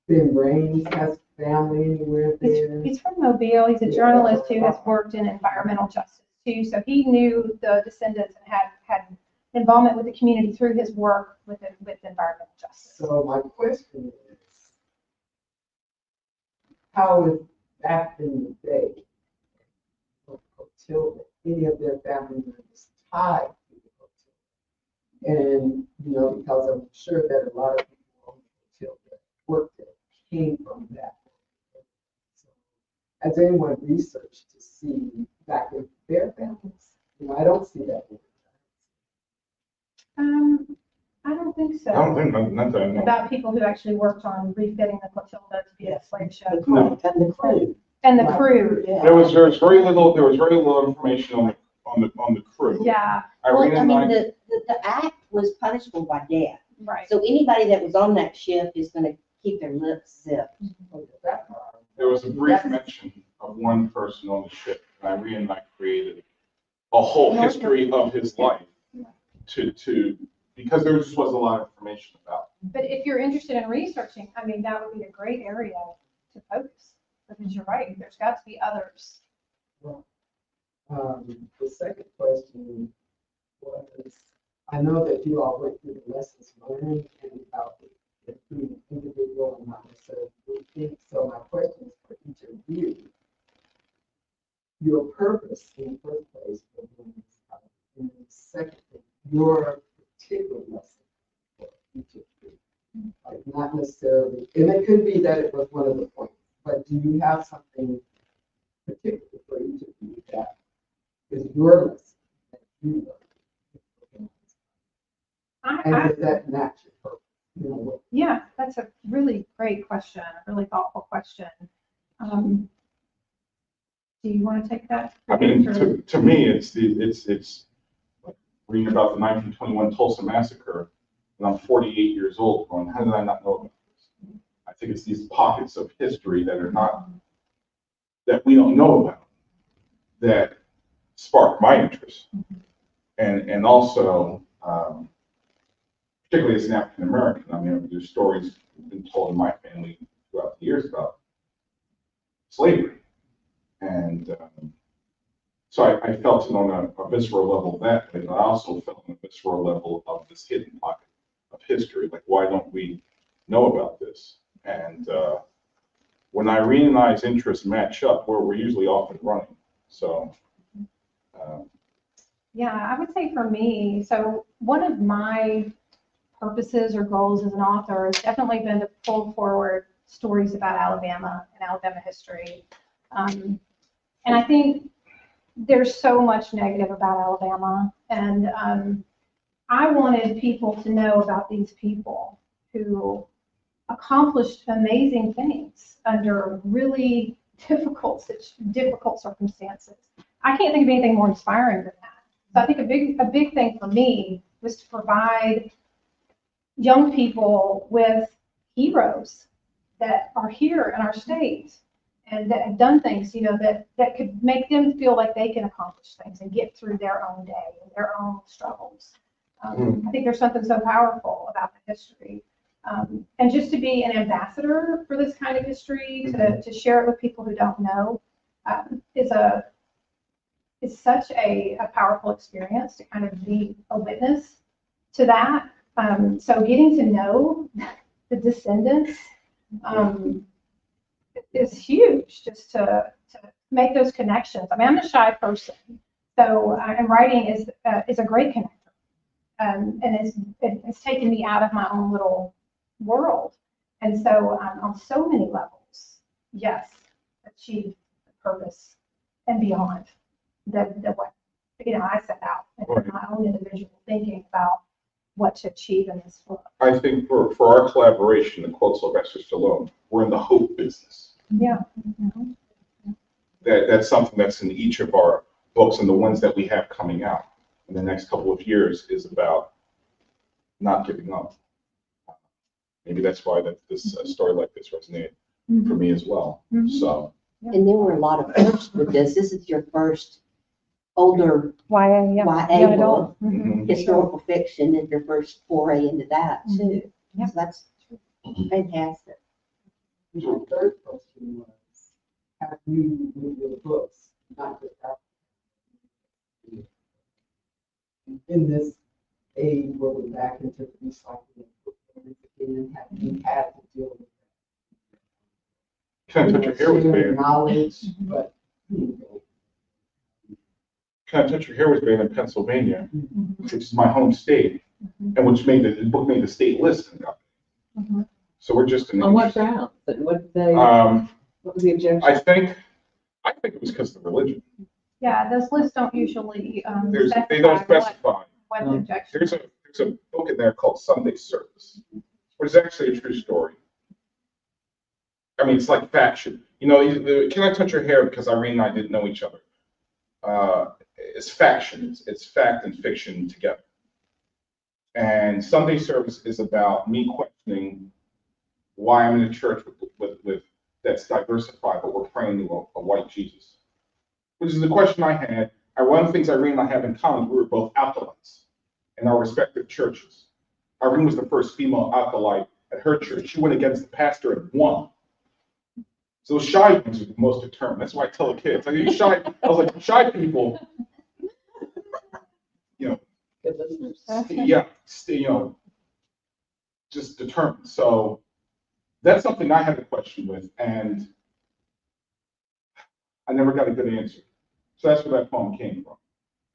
Ben Raines has family anywhere there. He's from Mobile. He's a journalist who has worked in environmental justice too. So he knew the descendants and had involvement with the community through his work with environmental justice. So my question is, how is back in the day of Clotilde, any of their family members tied to the Clotilde? And, you know, because I'm sure that a lot of people on Clotilde worked there came from that. So, has anyone researched to see back in their families? You know, I don't see that. I don't think so. I don't think, not that I know. About people who actually worked on refitting the Clotilde to be a slave ship. No. And the crew. And the crew. Yeah. There was very little information on the crew. Yeah, Well, Irene I and mean, I, the act was punishable by death. right. So anybody that was on that ship is gonna keep their lips zipped. there was a brief mention of one person on the ship, and Irene and I created a whole history of his life because there just was a lot of information about. But if you're interested in researching, I mean, that would be a great area to focus. Because you're right, there's got to be others. Well, the second question was, I know that you all went through the lessons learned and about the individual and not necessarily groupthink. So my question is for each of you, your purpose in your particular lesson for each of you? Like not necessarily, and it could be that it was one of the points, but do you have something particular for each of you that is your lesson that you learned? And I, does that match your purpose? You know, what, yeah, that's a really great question, a really thoughtful question. Do you want to take that? I mean, Or- to me, it's like reading about the 1921 Tulsa massacre, and I'm 48 years old, going, how did I not know about this? I think it's these pockets of history that are not, that we don't know about, that spark my interest. And also, particularly as an African American, I mean, there's stories been told in my family throughout the years about slavery. And so I felt it on a visceral level that way, but I also felt on a visceral level of this hidden pocket of history. Like, why don't we know about this? And when Irene and I's interests match up, we're usually off and running. So. Yeah, I would say for me, so one of my purposes or goals as an author has definitely been to pull forward stories about Alabama and Alabama history. And I think there's so much negative about Alabama, and I wanted people to know about these people who accomplished amazing things under really difficult circumstances. I can't think of anything more inspiring than that. So I think a big thing for me was to provide young people with heroes that are here in our state and that have done things, you know, that could make them feel like they can accomplish things and get through their own day and their own struggles. I think there's something so powerful about the history. And just to be an ambassador for this kind of history, to share it with people who don't know, is such a powerful experience to kind of be a witness to that. So getting to know the descendants is huge, just to make those connections. I mean, I'm a shy person, so and writing is a great connector, and it's taken me out of my own little world. And so on so many levels, yes, achieve the purpose and beyond that what I set out in my own individual thinking about what to achieve in this book. I think for our collaboration, the quote Sylvester Stallone, we're in the hope business. Yeah. That's something that's in each of our books, and the ones that we have coming out in the next couple of years is about not giving up. Maybe that's why this story like this resonated for me as well. So. And there were a lot of firsts with this. This is your first older YA, YA book. Mhm. Historical fiction is your first foray into that too. Yeah. So that's fantastic. my third question was, have you, with your books, not just African, in this age where we're back into the recycling book again, have you had to deal with Can I touch your hair with sharing me? knowledge, but you know, Can I touch your hair with me in Pennsylvania, which is my home state, and which made the book made the state list. So we're just in. On what ground? But what they, Um, what was the objection? I think it was because of the religion. Yeah, those lists don't usually They don't specify. what the objection. There's a book in there called Sunday Service, which is actually a true story. I mean, it's like faction. You know, can I touch your hair because Irene and I didn't know each other? It's faction. It's fact and fiction together. And Sunday Service is about me questioning why I'm in a church with that's diversified, but we're praying to a white Jesus, which is the question I had. One of the things Irene and I have in common, we were both acolytes in our respective churches. Irene was the first female acolyte at her church. She went against the pastor and won. So shy ones are the most determined. That's why I tell the kids. I was like, shy people, you know, Good listeners. yeah, just determined. So that's something I had a question with, and I never got a good answer. So that's where that poem came from.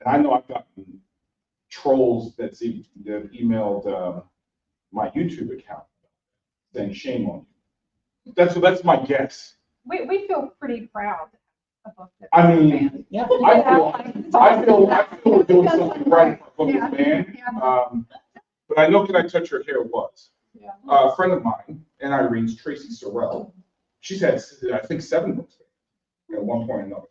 And I know I've gotten trolls that emailed my YouTube account saying shame on you. That's my guess. We feel pretty proud of book that. I mean, Yeah. I feel we're doing something right for Yeah. the band. Yeah. But I know Can I Touch Your Hair was. Yeah. A friend of mine and Irene's, Tracy Sorrell, she's had, I think, 7 books at one point or another.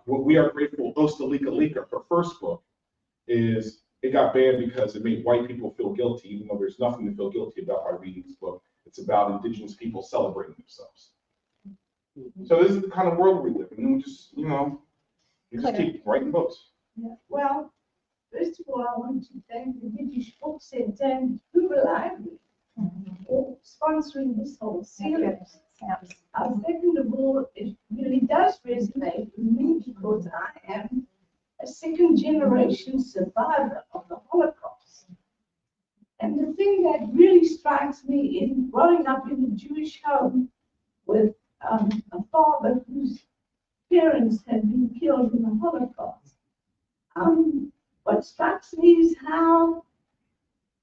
What We Are Grateful, Ostalika Lika, her first book, is it got banned because it made white people feel guilty, even though there's nothing to feel guilty about Irene's book. It's about indigenous people celebrating themselves. So this is the kind of world we live in, and we just, you just keep writing books. Well, first of all, I want to thank the Yiddish Book Center and Google Library for sponsoring this whole series. Second of all, it really does resonate with me because I am a second-generation survivor of the Holocaust. And the thing that really strikes me in growing up in a Jewish home with a father whose parents had been killed in the Holocaust, what strikes me is how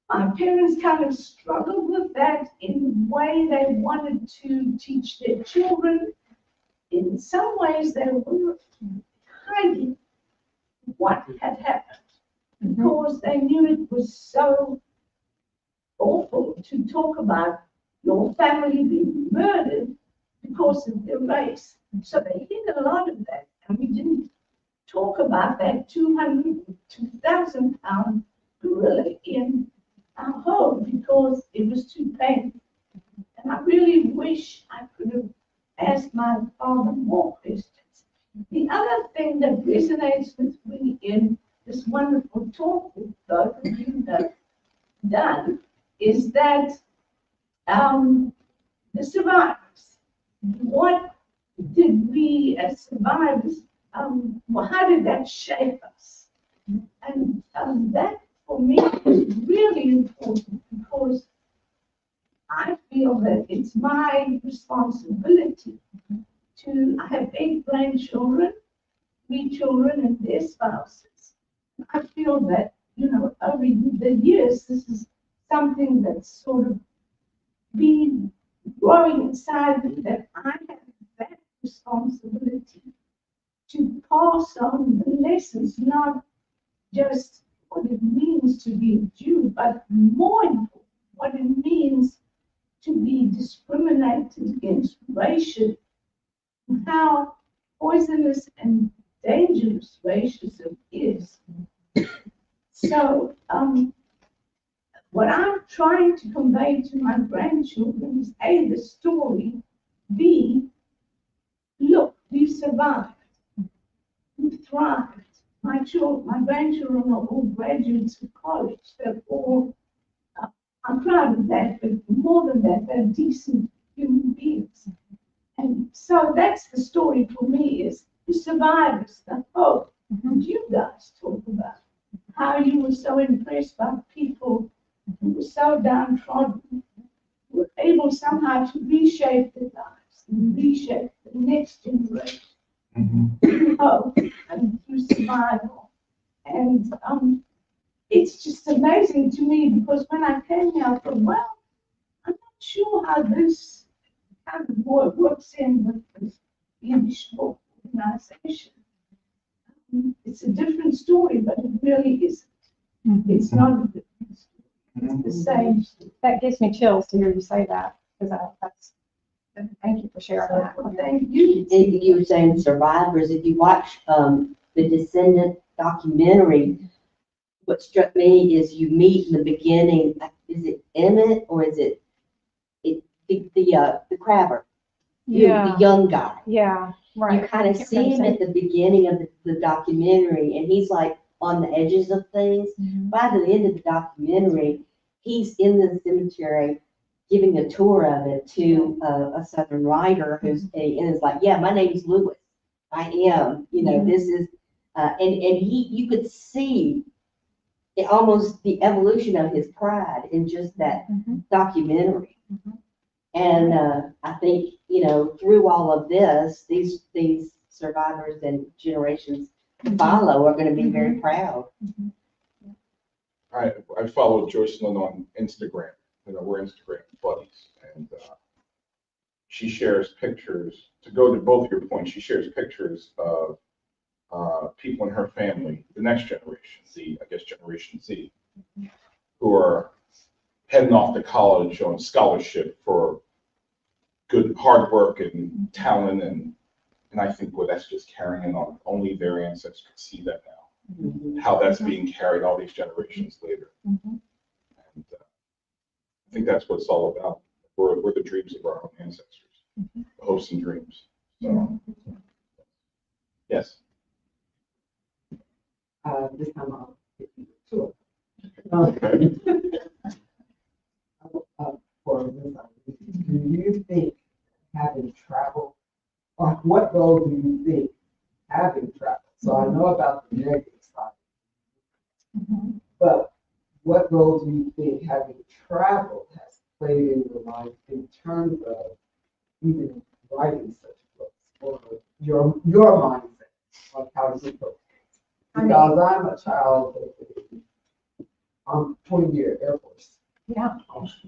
my parents kind of struggled with that in the way they wanted to teach their children. In some ways, they were hiding what had happened because they knew it was so awful to talk about your family being murdered because of their race. So they hid a lot of that, and we didn't talk about that 2,000 pound gorilla in our home because it was too painful. And I really wish I could have asked my father more questions. The other thing that resonates with me in this wonderful talk that both of you have done is that the survivors. What did we as survivors, how did that shape us? And that for me is really important because I feel that it's my responsibility I have 8 grandchildren, 3 children and their spouses. I feel that, over the years, this is something that's sort of been growing inside me, that I have that responsibility to pass on the lessons, not just what it means to be a Jew, but more important, what it means to be discriminated against racially, and how poisonous and dangerous racism is. So, what I'm trying to convey to my grandchildren is A, the story, B, look, we've survived, we've thrived. My grandchildren are all graduates of college. They're all, I'm proud of that, but more than that, they're decent human beings. And so that's the story for me, is the survivors, the hope that you guys talk about. How you were so impressed by people who were so downtrodden, were able somehow to reshape their lives and reshape the next generation through hope and through survival. And it's just amazing to me because when I came here, I thought, well, I'm not sure how this kind of works in with the Yiddish Book organization. It's a different story, but it really isn't. It's not a different story. It's the same. That gives me chills to hear you say that, because thank you for sharing that. Well, thank you. You were saying survivors. If you watch the Descendant documentary, what struck me is you meet in the beginning. Is it Emmett or is it the crabber? The young guy. Yeah, right. You kind of see him at the beginning of the documentary, and he's like on the edges of things. By the end of the documentary, he's in the cemetery giving a tour of it to a Southern writer and is like, yeah, my name's Lewis. I am, this is, and you could see almost the evolution of his pride in just that documentary. And I think, through all of this, these survivors and generations follow are going to be very proud. I follow Joycelyn on Instagram. We're Instagram buddies, and she shares pictures. To go to both your points, she shares pictures of people in her family, the next generation, Generation Z, who are heading off to college on scholarship for good hard work and talent, and I think, well, that's just carrying on. Only their ancestors could see that now, how that's being carried all these generations later. And I think that's what it's all about. We're the dreams of our own ancestors, the hopes and dreams. So, yes. This time I'll get you to it. Okay. For Ms. Irene, do you think having travel, or what role do you think having travel? So I know about the negative side, but what role do you think having travel has played in your life in terms of even writing such books, or your mindset of how you approach things? Because I'm a child of I'm 20-year Air Force. Yeah.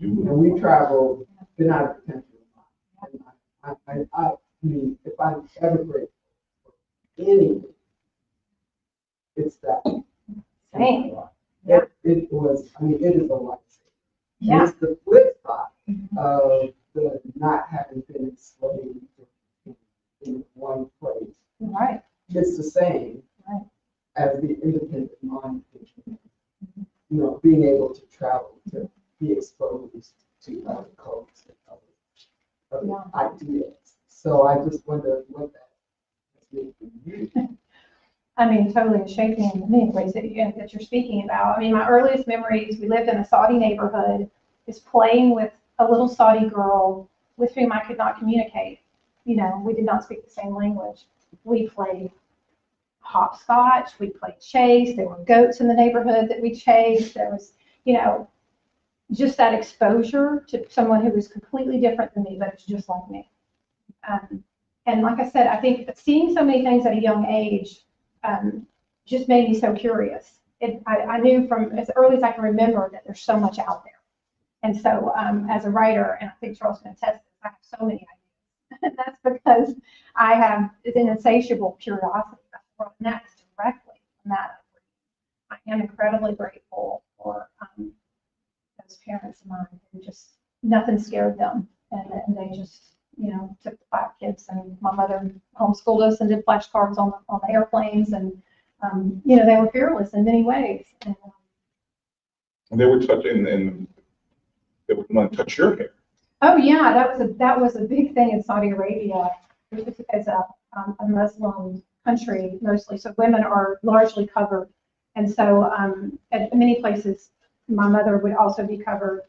And we traveled, been out of the country a lot. And I mean, if I'm ever grateful for anything, it's that. Same. Yeah. It was, I mean, it is a lifesaver. Yeah. It's the flip side of the not having been enslaved in one place. Right. It's the same Right. as the independent mind thinking. You know, being able to travel, to be exposed to other cultures and other ideas. So I just wonder what that has meant for you. I mean, totally shaping in many ways that you're speaking about. I mean, my earliest memories, we lived in a Saudi neighborhood, is playing with a little Saudi girl with whom I could not communicate. You know, we did not speak the same language. We played hopscotch, we played chase, there were goats in the neighborhood that we chased. There was, you know, just that exposure to someone who was completely different than me, but it's just like me. And like I said, I think seeing so many things at a young age just made me so curious. I knew from as early as I can remember that there's so much out there. And so as a writer, and I think Charles can attest, I have so many ideas. That's because I have an insatiable curiosity. And that's directly from that. I am incredibly grateful for those parents of mine who just, nothing scared them. And they just, you know, took the 5 kids, and my mother homeschooled us and did flashcards on the airplanes. And, you know, they were fearless in many ways. And they would touch, and they would not touch your hair. oh yeah, that was a big thing in Saudi Arabia. It's a Muslim country mostly, so women are largely covered, and so at many places my mother would also be covered,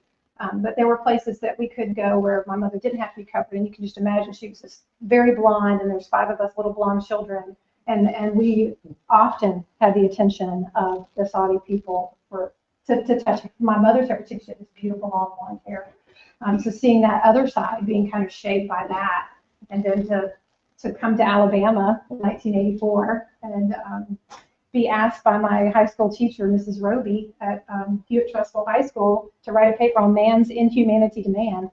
but there were places that we could go where my mother didn't have to be covered, and you can just imagine she was just very blonde, and there's 5 of us little blonde children, and we often had the attention of the Saudi people to touch my mother's hair. She had this beautiful long blonde hair, so seeing that other side being kind of shaped by that, and then to come to Alabama in 1984 and be asked by my high school teacher, Mrs. Roby, at Hewitt Trustful High School to write a paper on man's inhumanity to man.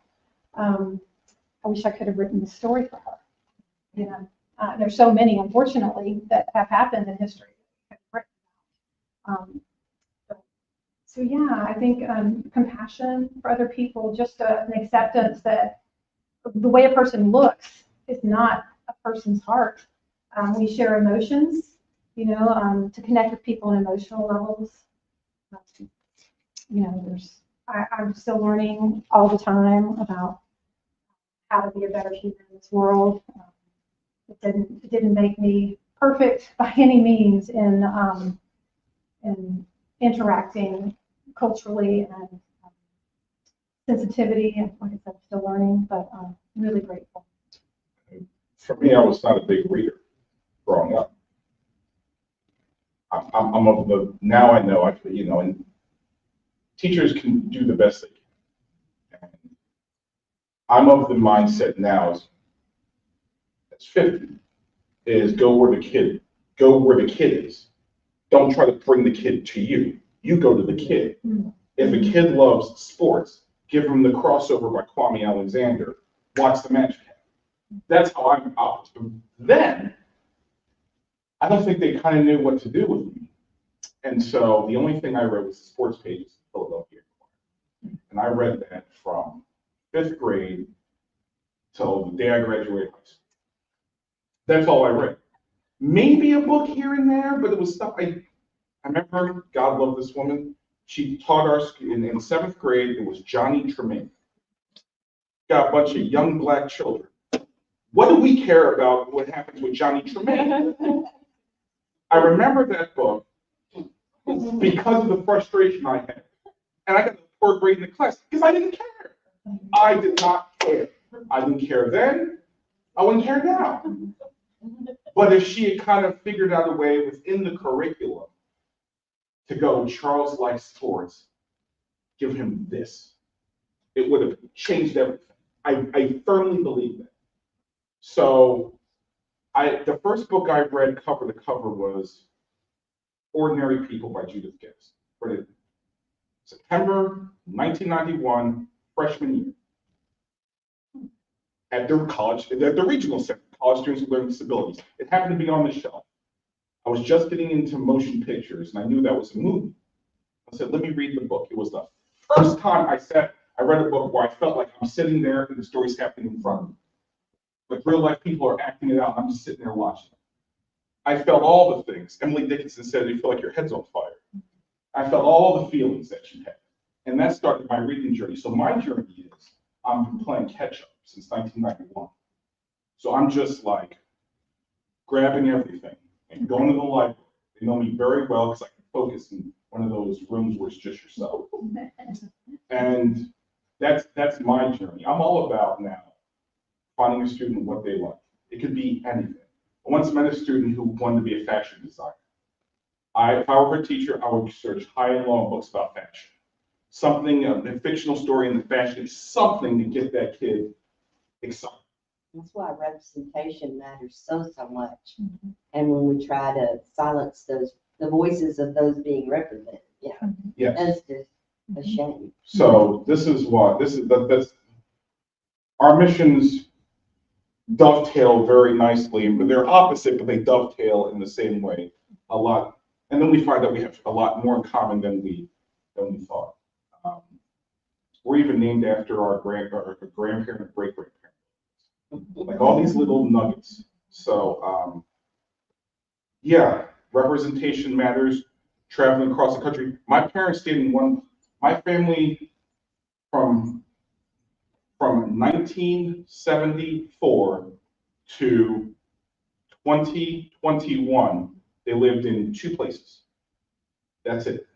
I wish I could have written the story for her. You know, there's so many, unfortunately, that have happened in history. So yeah, I think compassion for other people, just an acceptance that the way a person looks is not a person's heart. We share emotions, you know, to connect with people on emotional levels. You know, I'm still learning all the time about how to be a better human in this world. It didn't make me perfect by any means in interacting culturally, and sensitivity, and like I said, still learning, but really grateful. For me, I was not a big reader growing up. I'm of the, now I know, you know, and teachers can do the best they can. And I'm of the mindset now, as 50, is go where the kid is. Don't try to bring the kid to you. You go to the kid. If a kid loves sports, give him the crossover by Kwame Alexander. Watch the Magic Hat. That's how I'm out. Then, I don't think they kind of knew what to do with me. And so the only thing I read was the sports pages of Philadelphia. And I read that from 5th grade till the day I graduated high school. That's all I read. Maybe a book here and there, but it was stuff I remember. God love this woman. She taught our in 7th grade. It was Johnny Tremaine. Got a bunch of young black children. What do we care about what happens with Johnny Tremaine? I remember that book because of the frustration I had. And I got the poor grade in the class because I didn't care. I did not care. I didn't care then. I wouldn't care now. But if she had kind of figured out a way within the curriculum to go, Charles likes sports, give him this, it would have changed everything. I firmly believe that. So the first book I read cover to cover was Ordinary People by Judith Gibbs. Read it September 1991, freshman year. At the regional center, college students with learning disabilities. It happened to be on the shelf. I was just getting into motion pictures, and I knew that was a movie. I said, let me read the book. It was the first time I read a book where I felt like I'm sitting there and the story's happening in front of me. Like real life people are acting it out, and I'm just sitting there watching. I felt all the things. Emily Dickinson said, you feel like your head's on fire. I felt all the feelings that you had. And that started my reading journey. So my journey is, I'm playing catch up since 1991. So I'm just like grabbing everything and going to the library. They know me very well because I can focus in one of those rooms where it's just yourself. And that's my journey. I'm all about now finding a student what they like. It could be anything. I once met a student who wanted to be a fashion designer. If I were a teacher, I would search high and low books about fashion. Something, a fictional story in the fashion, something to get that kid excited. That's why representation matters so much. And when we try to silence the voices of those being represented, Yes. that's just a shame. So that's our missions dovetail very nicely, but they're opposite, but they dovetail in the same way a lot. And then we find that we have a lot more in common than we thought. We're even named after our grandparent and great-grandparent. Like all these little nuggets. So, representation matters. Traveling across the country. My parents stayed in my family from 1974 to 2021, they lived in 2 places. That's it.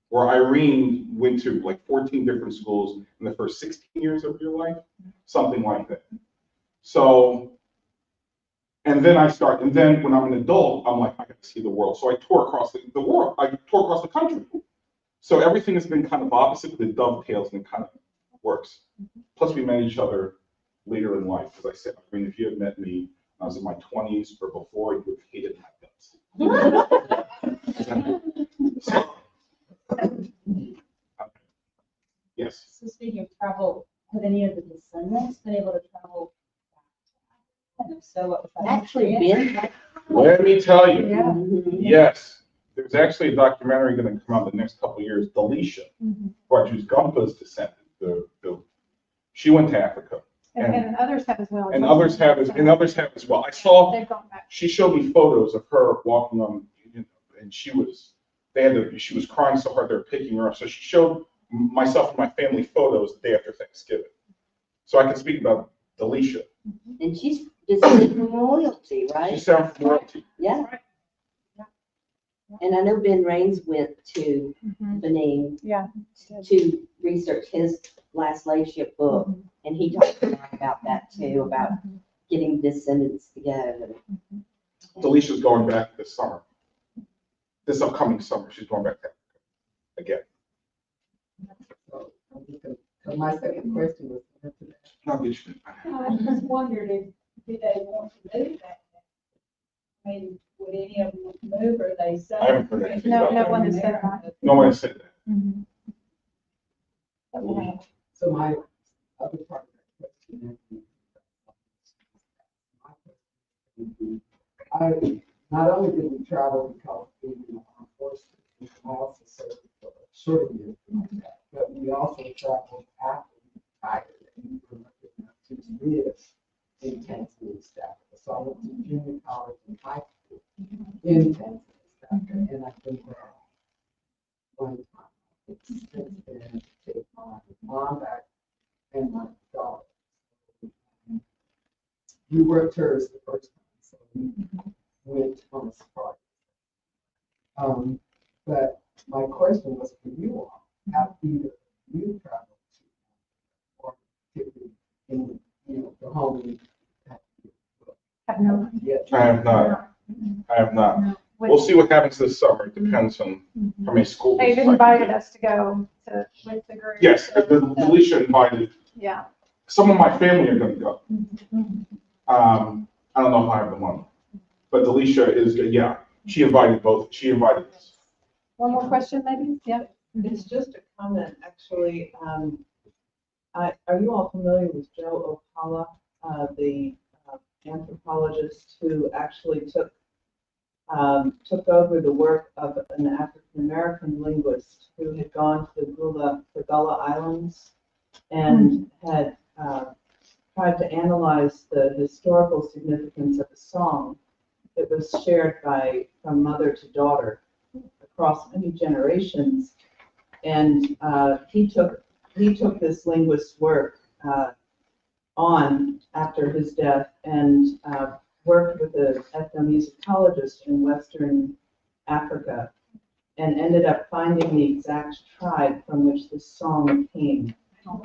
Where Irene went to like 14 different schools in the first 16 years of your life, something like that. So, and then when I'm an adult, I'm like, I got to see the world. So I tour across the world. I tour across the country. So everything has been kind of opposite, but it dovetails and it kind of works. Plus, we met each other later in life. As I said, I mean, if you had met me when I was in my 20s or before, you would have hated my guts. Yes. So speaking of travel, have any of the descendants been able to travel back? And if so, what was that Actually, experience? Ben. Let me tell you. Mhm. Yes. There's actually a documentary going to come out in the next couple of years, Delisha, who's Gumpa's descendant. She went to Africa. And others have as well. And others have as well. They've gone back. She showed me photos of her walking on, and she was crying so hard they were picking her up. So she showed myself and my family photos the day after Thanksgiving. So I can speak about Delisha. And she's descended from royalty, right? She's sound from royalty. Yeah. And I know Ben Raines went to Benin to research his last slave ship book, and he talked a lot about that too, about getting descendants together. Delisha's going back this summer. This upcoming summer, she's going back to Africa again. So my second question was. Not this year. I just wondered if they want to move that. I mean, would any of them move or they say? I haven't heard anything No, about no that. one has said that. No one has said that. Mhm. That we have. So my other part of that question, I, not only did we travel because we were in the armed forces, I also served for a short year, but we also traveled after we retired and we were lucky enough to live in Tanzania, East Africa. So I went to junior college and high school in Tanzania, East Africa, and I've been there one time. It's been to take my mom back and my daughter. We weren't tourists the first time, so we went on a safari. But my question was for you all, have either you traveled to or particularly in, the home Have no. yet? I have not. I have not. No. We'll see what happens this summer. It depends on Mhm. how many school They've visits I can invited get. us to go to, with the group. Yes, Delisha invited, Yeah. some of my family are gonna go. Mhm. I don't know if I have the money, but Delisha is, yeah, she invited us. One more question, maybe? Yeah. It's just a comment, actually. Are you all familiar with Joe Opala, the anthropologist who actually took over the work of an African-American linguist who had gone to the Gullah Islands and had tried to analyze the historical significance of a song that was shared from mother to daughter across many generations. And he took this linguist's work on after his death and worked with an ethnomusicologist in Western Africa and ended up finding the exact tribe from which this song came.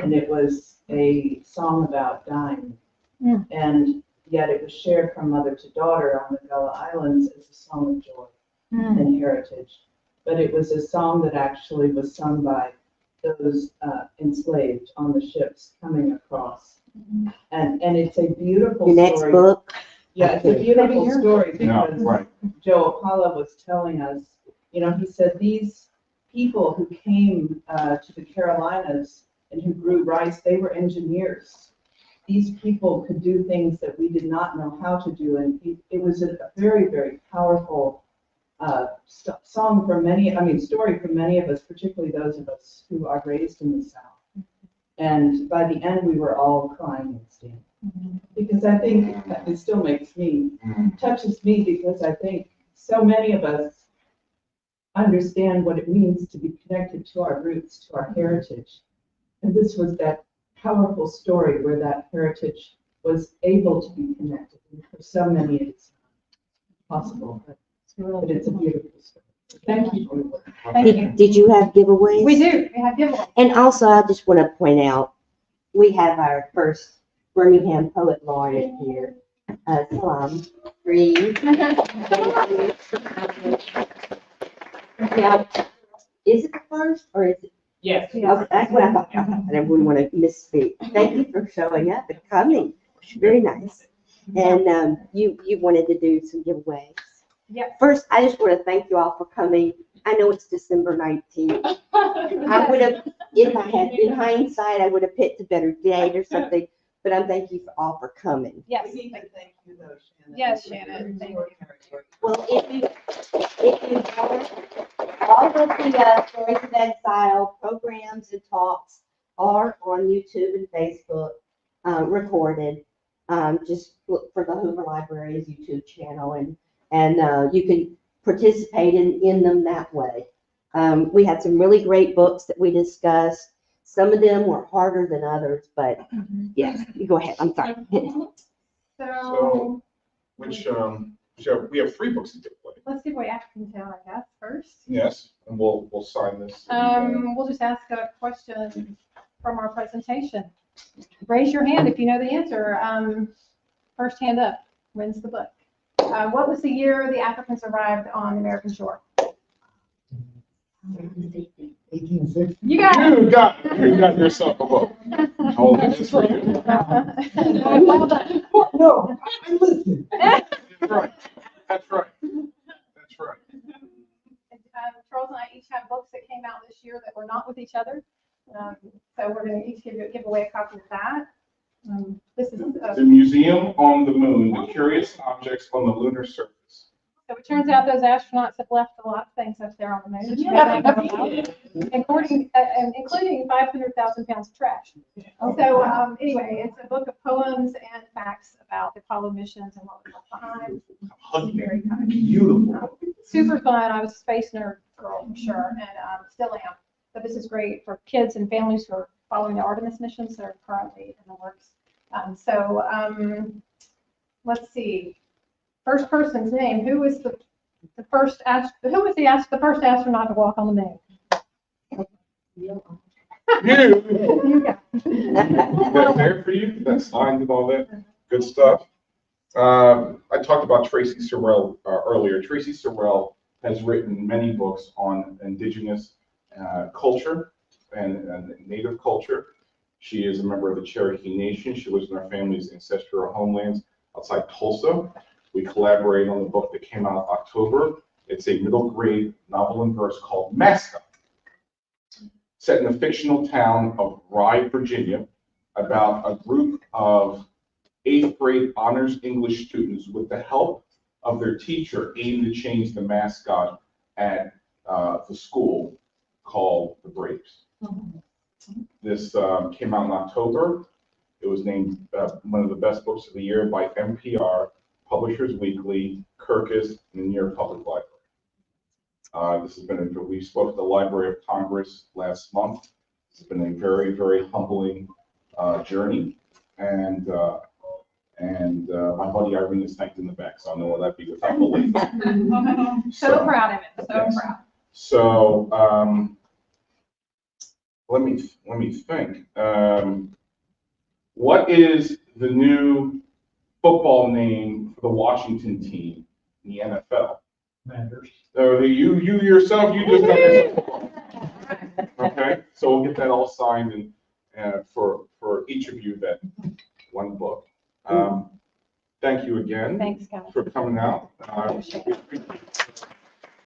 And it was a song about dying. Mm. And yet it was shared from mother to daughter on the Gullah Islands as a song of joy and heritage. But it was a song that actually was sung by those enslaved on the ships coming across. And it's a beautiful Your next story. book? Yeah, it's a beautiful story Yeah, because right. Joe Opala was telling us, he said these people who came to the Carolinas and who grew rice, they were engineers. These people could do things that we did not know how to do. And it was a very, very powerful song for story for many of us, particularly those of us who are raised in the South. And by the end, we were all crying and standing. Because I think it still touches me because I think so many of us understand what it means to be connected to our roots, to our heritage. And this was that powerful story where that heritage was able to be connected. And for so many, it's possible, but it's a beautiful story. Thank you for your work. Thank you. Did you have giveaways? We do. We have giveaways. And also, I just want to point out, we have our first Birmingham Poet Laureate here. Salam. Reed. Now, is it the first or is it? Yes. Okay, that's what I thought. I wouldn't want to misspeak. Thank you for showing up and coming. Very nice. And you wanted to do some giveaways. Yep. First, I just want to thank you all for coming. I know it's December 19th. I would have, if I had, in hindsight, I would have picked a better date or something, but I'm thank you all for coming. Yes. We need to thank you though, Shannon. Yes, Shannon. Thank you. Well, if you all of the Stories of Exile programs and talks are on YouTube and Facebook, recorded. Just look for the Hoover Library's YouTube channel and you can participate in them that way. We had some really great books that we discussed. Some of them were harder than others, but yes, you go ahead. I'm sorry. So We have 3 books to give away. let's give away African Town, I guess, first. Yes, and we'll sign this. We'll just ask a question from our presentation. Raise your hand if you know the answer. First hand up wins the book. What was the year the Africans arrived on the American shore? 1860. You got it. You got yourself a book. Hold this is for you. Well done. No, I listened. Right. That's right. That's right. And, Charles and I each have books that came out this year that were not with each other. So we're going to each give away a copy of that. This is The Museum on the Moon, the Curious Objects on the Lunar Surface. so it turns out those astronauts have left a lot of things up there on the moon that you may not know about, including 500,000 pounds of trash. So anyway, it's a book of poems and facts about the Apollo missions and what we left behind. Hugging Very it. kind. Beautiful. Super fun. I was a space nerd girl for sure, and still am. But this is great for kids and families who are following the Artemis missions that are currently in the works. Let's see. First person's name. Who was the first first astronaut to walk on the moon? You. You got That's there for you. That's signed and all that good stuff. I talked about Tracy Sorrell earlier. Tracy Sorrell has written many books on indigenous culture and native culture. She is a member of the Cherokee Nation. She lives in her family's ancestral homelands outside Tulsa. We collaborated on the book that came out in October. It's a middle grade novel in verse called Mascot, set in the fictional town of Rye, Virginia, about a group of 8th grade honors English students with the help of their teacher aiming to change the mascot at the school called the Braves. This came out in October. It was named one of the best books of the year by NPR, Publishers Weekly, Kirkus, and the New York Public Library. This has been we spoke at the Library of Congress last month. It's been a very, very humbling journey, and my buddy Irene is thanked in the back, so I know what that'd be without the link. so proud of it. So yes. proud. So let me think. What is the new football name for the Washington team in the NFL? Matters. So you yourself, you just got this. Okay, so we'll get that all signed and for each of you that one book. Thank you again Thanks, guys. for coming out. Appreciate it.